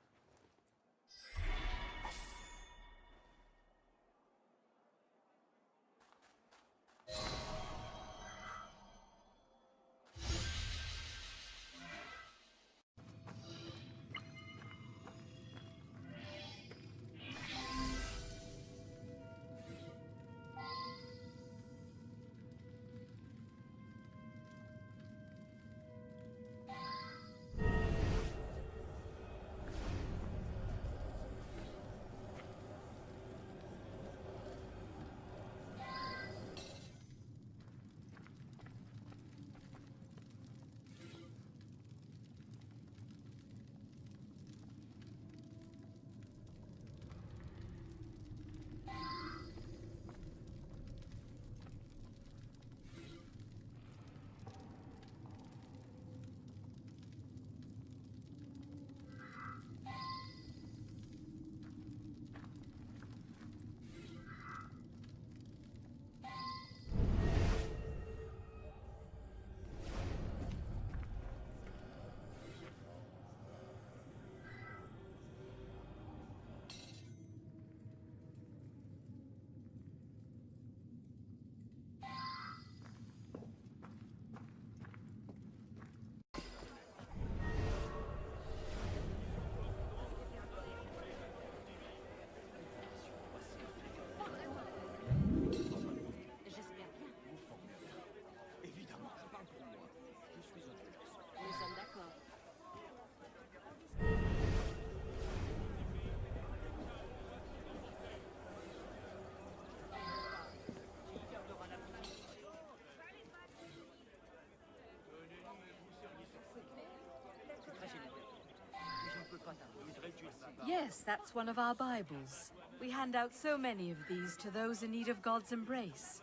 Yes, that's one of our Bibles. We hand out so many of these to those in need of God's embrace.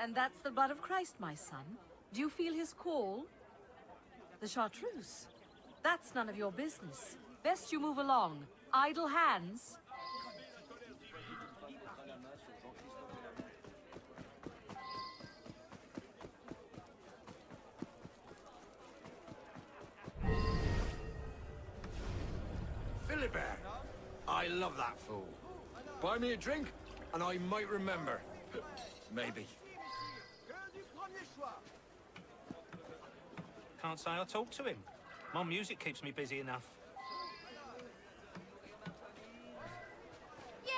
And that's the blood of Christ, my son. Do you feel his call? The chartreuse? That's none of your business. Best you move along. Idle hands. Philbert! I love that fool. Buy me a drink, and I might remember. Maybe. Can't say I talk to him. My music keeps me busy enough. Yeah,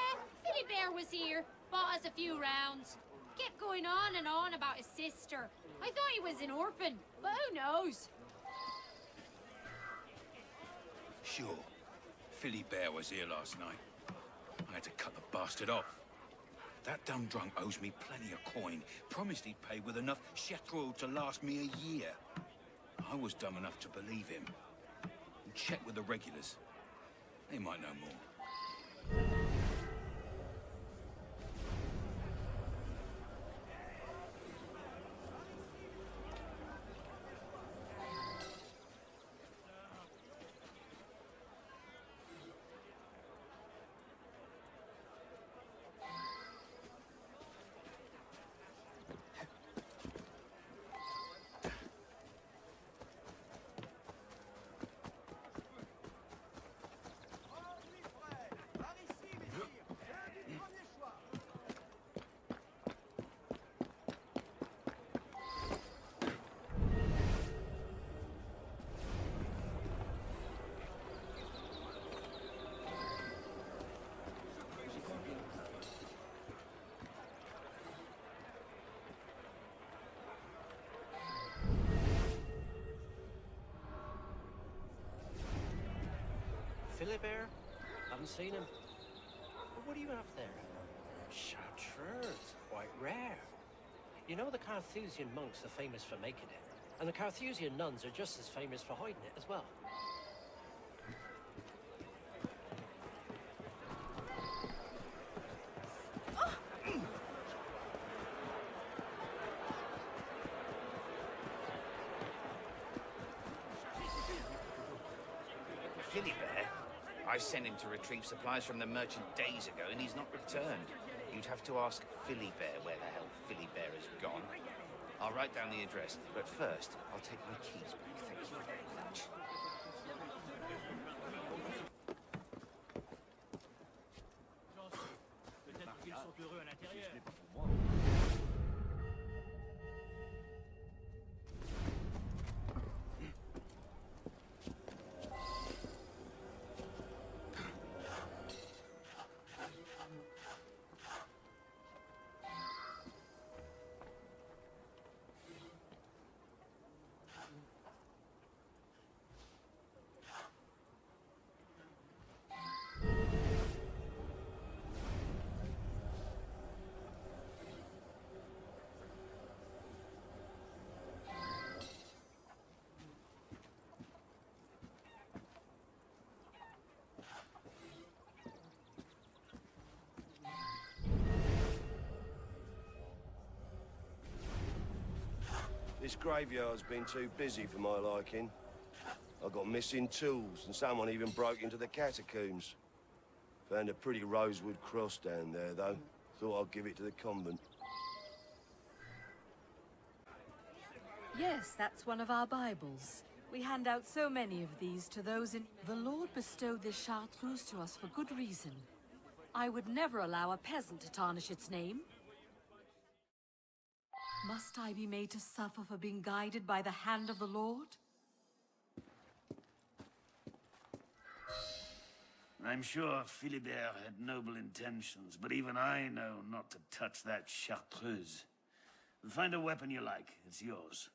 Philbert was here. Bought us a few rounds. Kept going on and on about his sister. I thought he was an orphan, but who knows? Sure. Philbert was here last night. I had to cut the bastard off. That dumb drunk owes me plenty of coin. Promised he'd pay with enough Ancestral to last me a year. I was dumb enough to believe him. And check with the regulars. They might know more. Philbert? Haven't seen him. But what do you have there? Chartreuse. Quite rare. You know the Carthusian monks are famous for making it. And the Carthusian nuns are just as famous for hiding it as well. Philbert? I sent him to retrieve supplies from the merchant days ago, and he's not returned. You'd have to ask Philbert where the hell Philbert has gone. I'll write down the address, but first, I'll take my keys back. Thank you very much. Peut-être qu'ils sont heureux à l'intérieur. This graveyard's been too busy for my liking. I got missing tools, and someone even broke into the catacombs. Found a pretty rosewood cross down there, though. Thought I'd give it to the convent. Yes, that's one of our Bibles. We hand out so many of these to those in... The Lord bestowed this chartreuse to us for good reason. I would never allow a peasant to tarnish its name. Must I be made to suffer for being guided by the hand of the Lord? I'm sure Philbert had noble intentions, but even I know not to touch that chartreuse. Find a weapon you like. It's yours.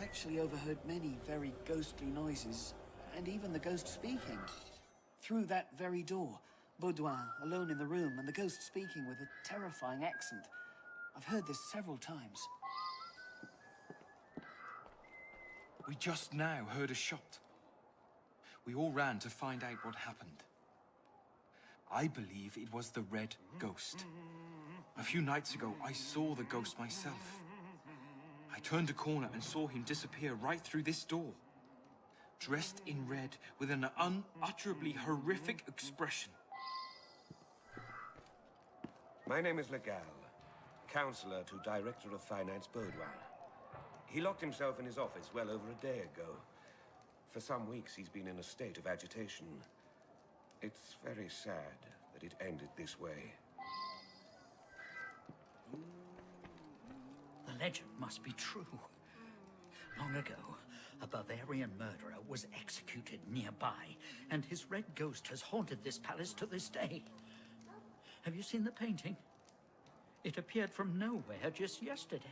actually overheard many very ghostly noises, and even the ghost speaking. Through that very door, Baudouin alone in the room, and the ghost speaking with a terrifying accent. I've heard this several times. We just now heard a shot. We all ran to find out what happened. I believe it was the Red Ghost. A few nights ago, I saw the ghost myself. I turned a corner and saw him disappear right through this door. Dressed in red, with an unutterably horrific expression. My name is Legal, Counselor to Director of Finance Baudouin. He locked himself in his office well over a day ago. For some weeks, he's been in a state of agitation. It's very sad that it ended this way. The legend must be true. Long ago, a Bavarian murderer was executed nearby, and his red ghost has haunted this palace to this day. Have you seen the painting? It appeared from nowhere just yesterday.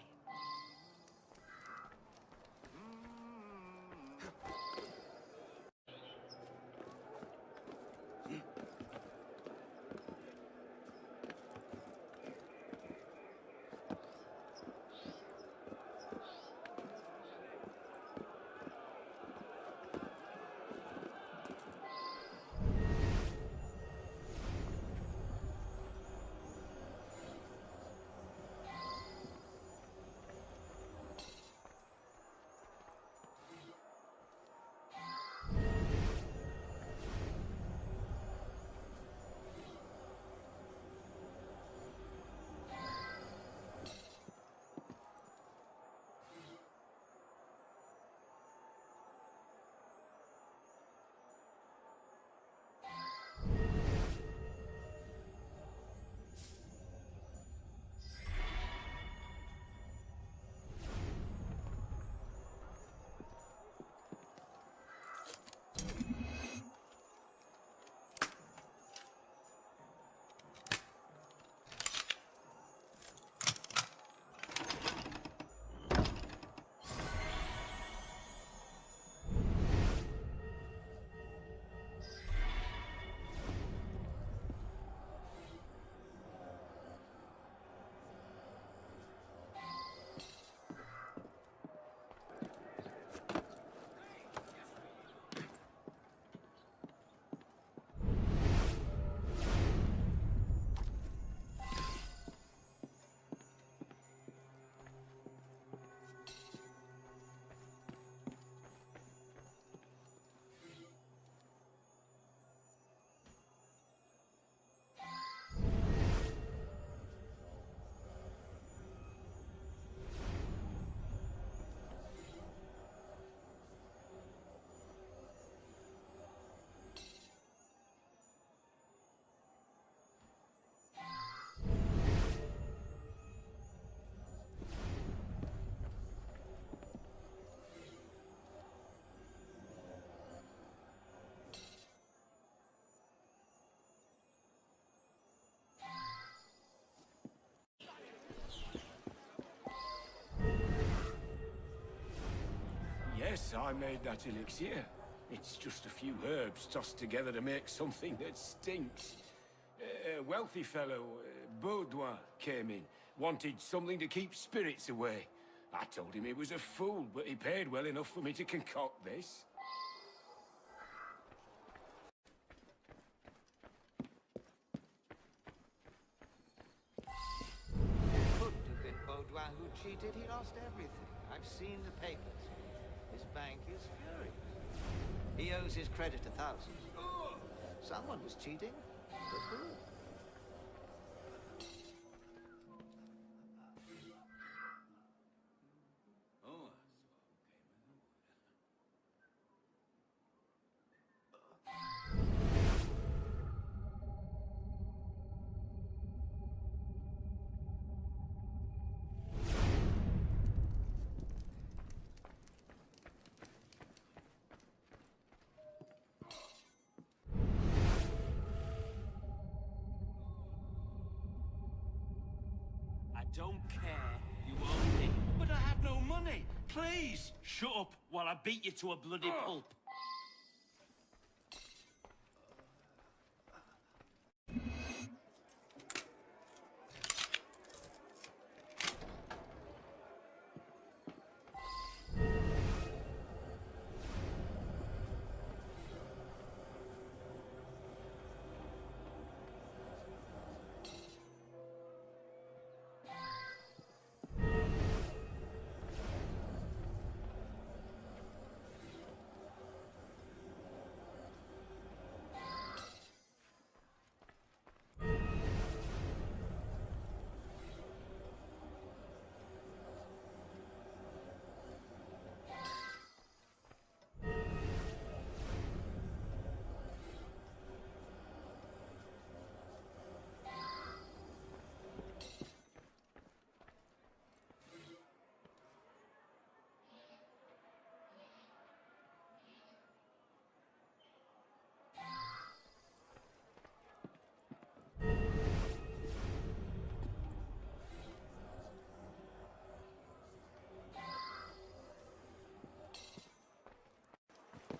Yes, I made that elixir. It's just a few herbs tossed together to make something that stinks. A wealthy fellow, Baudouin, came in. Wanted something to keep spirits away. I told him he was a fool, but he paid well enough for me to concoct this. It couldn't have been Baudouin who cheated. He lost everything. I've seen the papers. His bank is furious. He owes his creditor thousands. Someone was cheating, but who? Don't care. You owe me. But I have no money. Please, shut up while I beat you to a bloody pulp.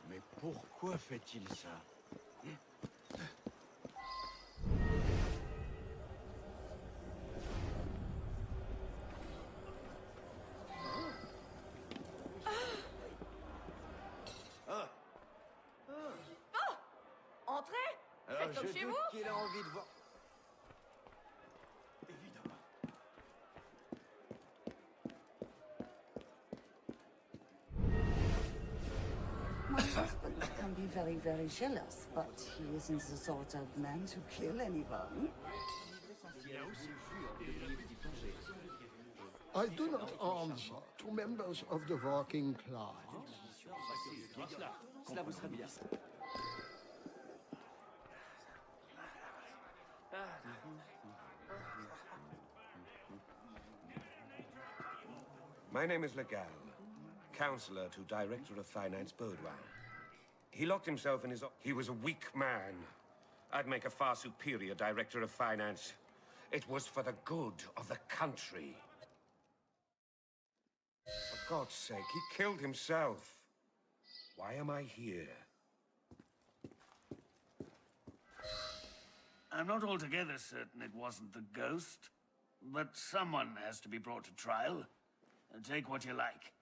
Mais pourquoi fait-il ça? Entrez. Faites comme chez vous. Qu'il a envie de voir. My husband can be very, very jealous, but he isn't the sort of man to kill anyone. I do not answer to members of the working class. Cela vous serait bien. My name is Legal, Counselor to Director of Finance Baudouin. He locked himself in his... He was a weak man. I'd make a far superior Director of Finance. It was for the good of the country. For God's sake, he killed himself. Why am I here? I'm not altogether certain it wasn't the ghost, but someone has to be brought to trial. Take what you like.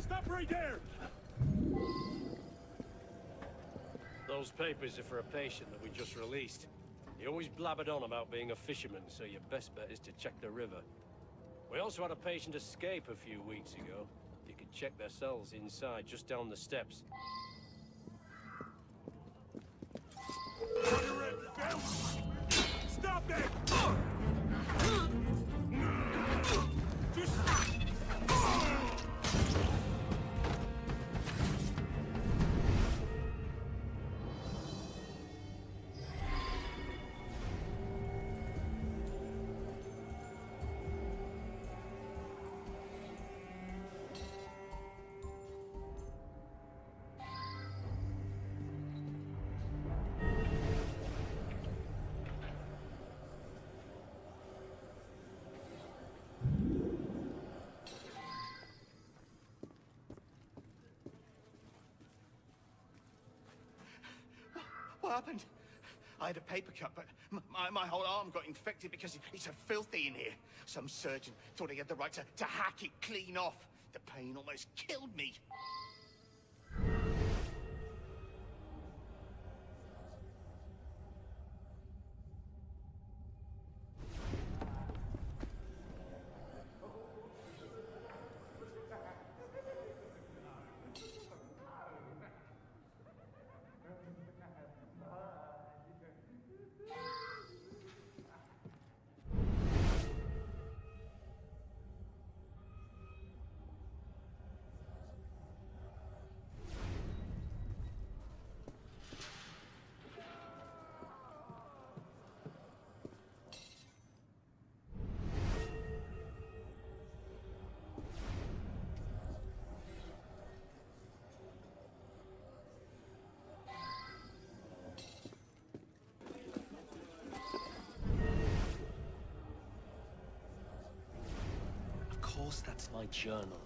Stop right there! Those papers are for a patient that we just released. He always blabbered on about being a fisherman, so your best bet is to check the river. We also had a patient escape a few weeks ago. You could check their cells inside, just down the steps. Stop that! Just... happened? I had a paper cut, but my whole arm got infected because it's so filthy in here. Some surgeon thought he had the right to hack it clean off. The pain almost killed me. Of course, that's my journal.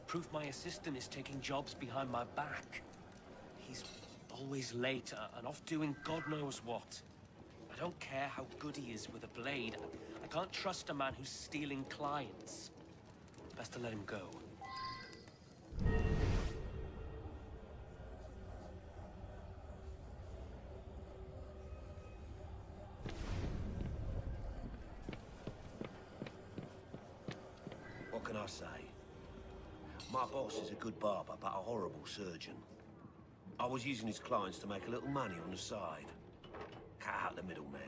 Proof my assistant is taking jobs behind my back. He's always late and off doing God knows what. I don't care how good he is with a blade. I can't trust a man who's stealing clients. Best to let him go. What can I say? My boss is a good barber, but a horrible surgeon. I was using his clients to make a little money on the side. Cut out the middleman.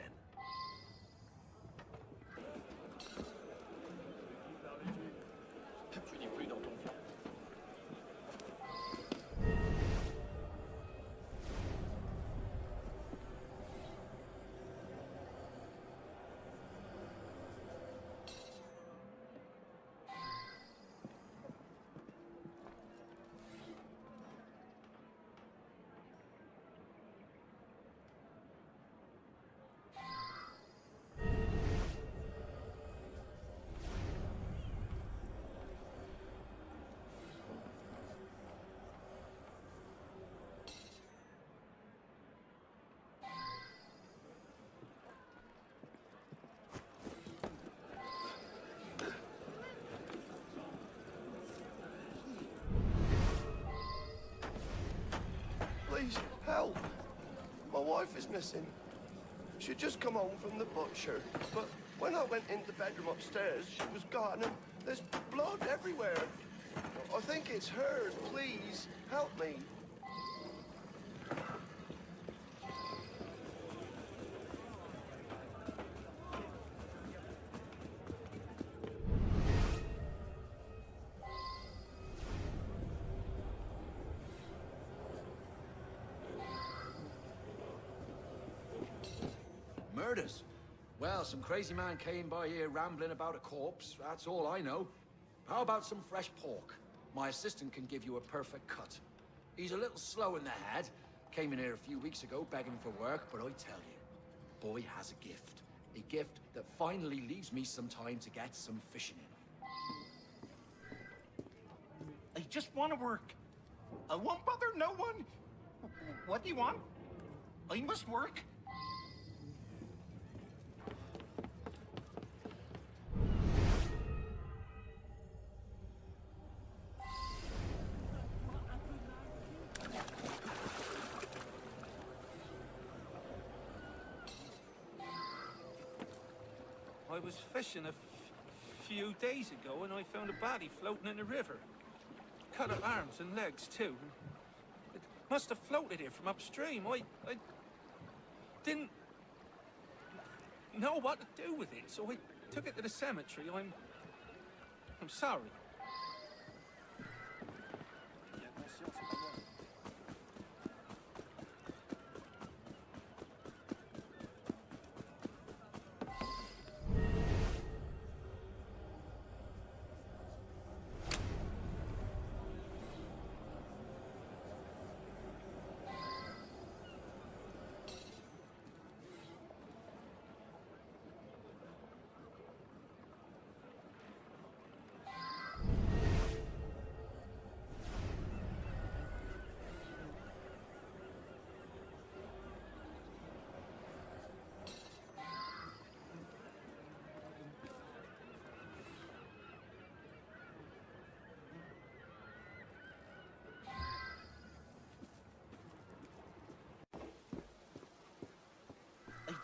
Please, help. My wife is missing. She'd just come home from the butcher, but when I went into the bedroom upstairs, she was gone and there's blood everywhere. I think it's hers. Please, help me. Murders? Well, some crazy man came by here rambling about a corpse. That's all I know. How about some fresh pork? My assistant can give you a perfect cut. He's a little slow in the head. Came in here a few weeks ago begging for work, but I tell you, boy has a gift. A gift that finally leaves me some time to get some fishing in. I just want to work. I won't bother no one. What do you want? I must work. I was fishing a few days ago and I found a body floating in the river. Cut up arms and legs too. It must have floated here from upstream. I didn't know what to do with it, so I took it to the cemetery. I'm sorry.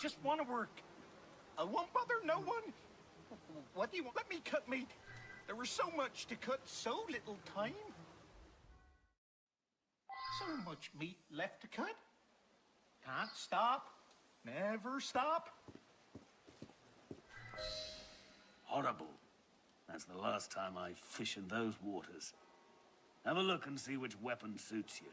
just want to work. I won't bother no one. What do you want? Let me cut meat. There was so much to cut, so little time. So much meat left to cut. Can't stop. Never stop. Horrible. That's the last time I fish in those waters. Have a look and see which weapon suits you.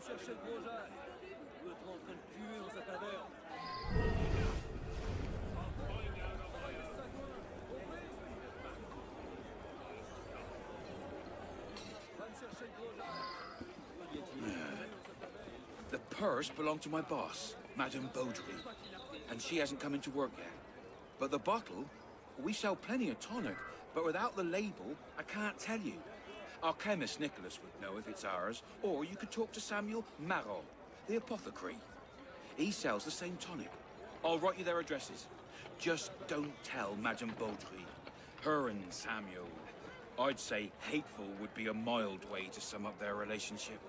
Chercher le gros Jacques. Vous êtes en train de puer dans sa taverne. The purse belonged to my boss, Madame Beaudry, and she hasn't come into work yet. But the bottle, we sell plenty of tonic, but without the label, I can't tell you. Our chemist Nicholas would know if it's ours, or you could talk to Samuel Marat, the apothecary. He sells the same tonic. I'll write you their addresses. Just don't tell Madame Beaudry. Her and Samuel, I'd say hateful would be a mild way to sum up their relationship.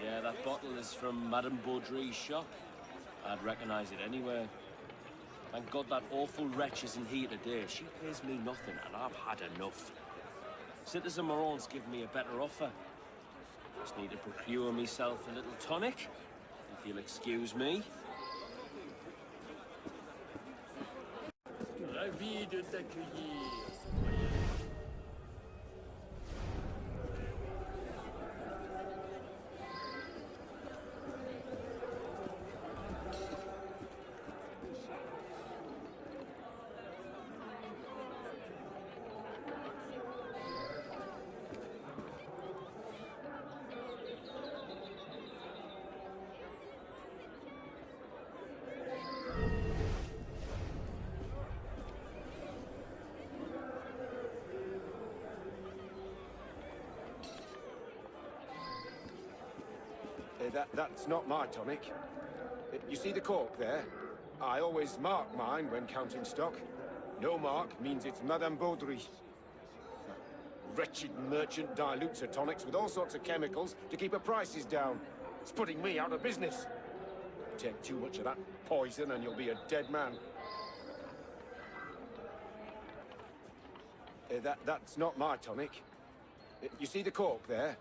Yeah, that bottle is from Madame Beaudry's shop. I'd recognize it anywhere. Thank God that awful wretch isn't here today. She pays me nothing, and I've had enough. Citizen Marat's given me a better offer. Just need to procure myself a little tonic, if you'll excuse me. Ravi de t'accueillir. That's not my tonic. You see the cork there? I always mark mine when counting stock. No mark means it's Madame Baudry. Wretched merchant dilutes her tonics with all sorts of chemicals to keep her prices down. It's putting me out of business. Take too much of that poison and you'll be a dead man. That's not my tonic. You see the cork there?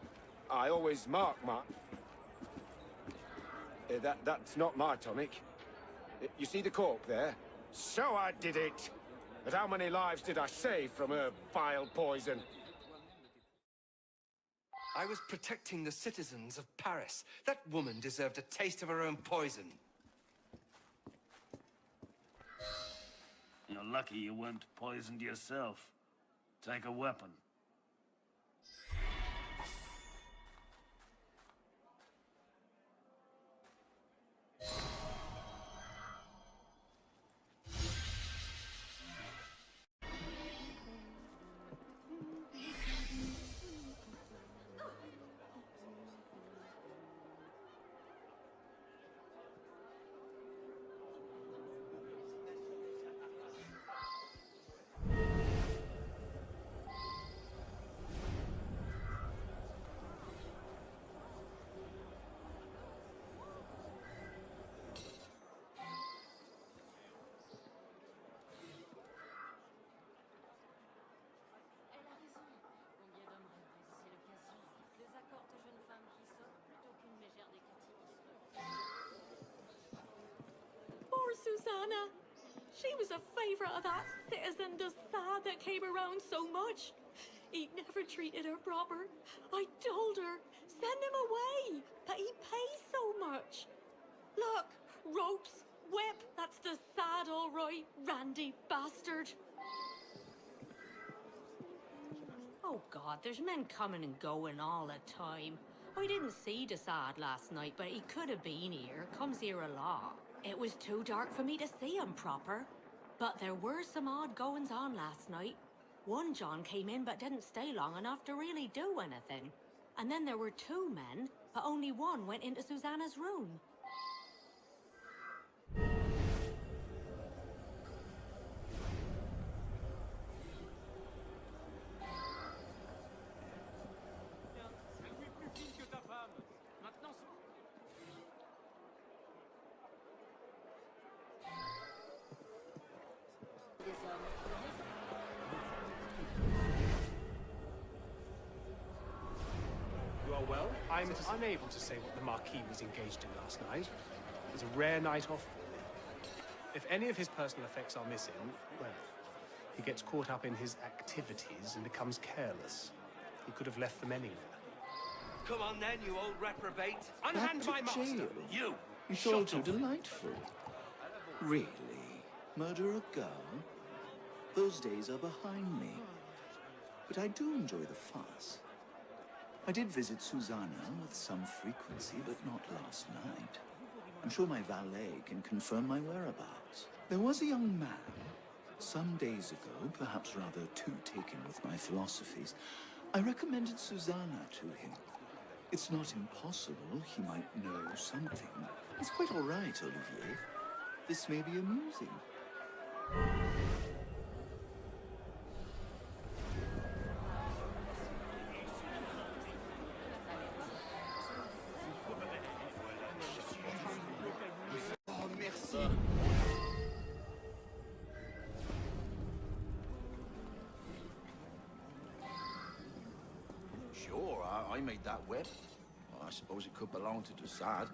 I always mark my... That's not my tonic. You see the cork there? So I did it! But how many lives did I save from her vile poison? I was protecting the citizens of Paris. That woman deserved a taste of her own poison. You're lucky you weren't poisoned yourself. Take a weapon. Susanna. She was a favourite of that citizen de Sade that came around so much. He never treated her proper. I told her, send him away, but he pays so much. Look, ropes, whip, that's de Sade all right, randy bastard. Oh God, there's men coming and going all the time. I didn't see de Sade last night, but he could have been here. Comes here a lot. It was too dark for me to see him proper. But there were some odd goings-on last night. One John came in but didn't stay long enough to really do anything. And then there were two men, but only one went into Susanna's room. You are well? I'm unable to say what the Marquis was engaged in last night. It was a rare night off for him. If any of his personal effects are missing, well, he gets caught up in his activities and becomes careless. He could have left them anywhere. Come on then, you old reprobate. Unhand my master! You! It's all too delightful. Really? Murder a girl? Those days are behind me. But I do enjoy the fuss. I did visit Susanna with some frequency, but not last night. I'm sure my valet can confirm my whereabouts. There was a young man, some days ago, perhaps rather too taken with my philosophies. I recommended Susanna to him. It's not impossible he might know something. It's quite all right, Olivier. This may be amusing. Oh, merci. Sure, I made that whip. Well, I suppose it could belong to de Sade.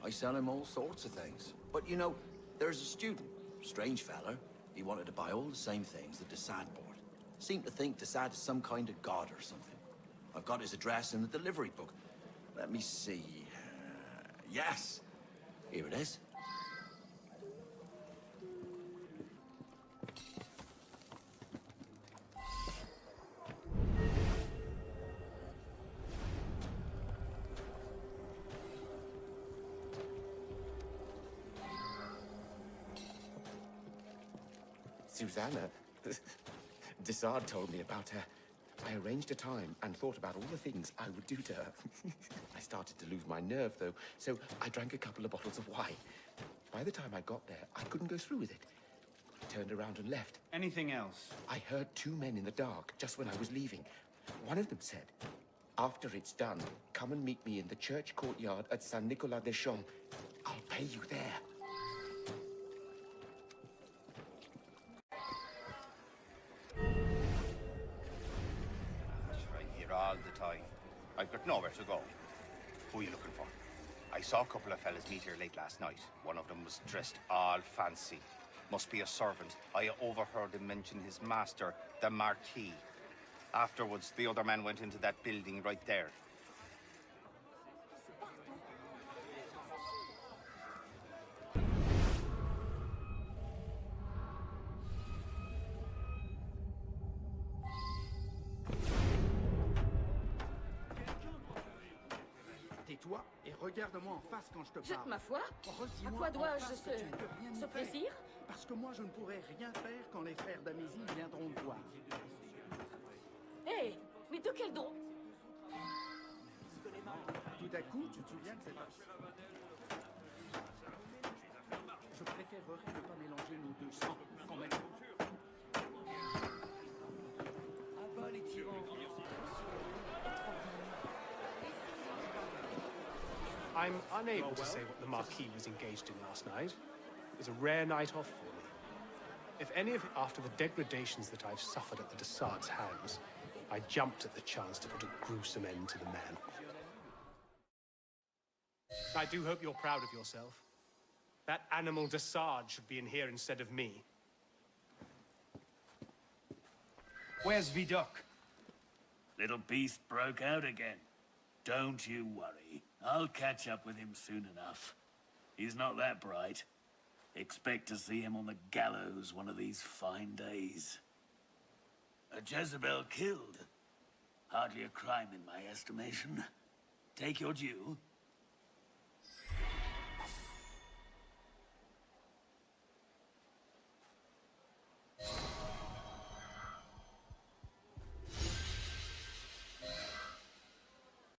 I sell him all sorts of things. But you know, there's a student, strange fella. He wanted to buy all the same things that de Sade bought. Seemed to think de Sade is some kind of god or something. I've got his address in the delivery book. Let me see. Yes, here it is. Susanna, de Sade told me about her. I arranged a time and thought about all the things I would do to her. I started to lose my nerve, though, so I drank a couple of bottles of wine. By the time I got there, I couldn't go through with it. I turned around and left. Anything else? I heard two men in the dark just when I was leaving. One of them said, "After it's done, come and meet me in the church courtyard at Saint Nicolas des Champs. I'll pay you there." Right here all the time. I've got nowhere to go. Who are you looking for? I saw a couple of fellas meet here late last night. One of them was dressed all fancy. Must be a servant. I overheard him mention his master, the Marquis. Afterwards, the other man went into that building right there. Tais-toi et regarde-moi en face quand je te parle. Ma foi, à quoi dois-je ce plaisir? Parce que moi, je ne pourrai rien faire quand les frères d'Amésie viendront me voir. Hé, mais de quel don? Tout à coup, tu te souviens que c'est pas... Je préférerais ne pas mélanger nos deux sangs, quand même. À bas les tyrans. I'm unable to say what the Marquis was engaged in last night. It was a rare night off for me. If any of it, after the degradations that I've suffered at the Dessarts' hands, I jumped at the chance to put a gruesome end to the man. I do hope you're proud of yourself. That animal Dessard should be in here instead of me. Where's Vidocq? Little beast broke out again. Don't you worry. I'll catch up with him soon enough. He's not that bright. Expect to see him on the gallows one of these fine days. A Jezebel killed. Hardly a crime in my estimation. Take your due,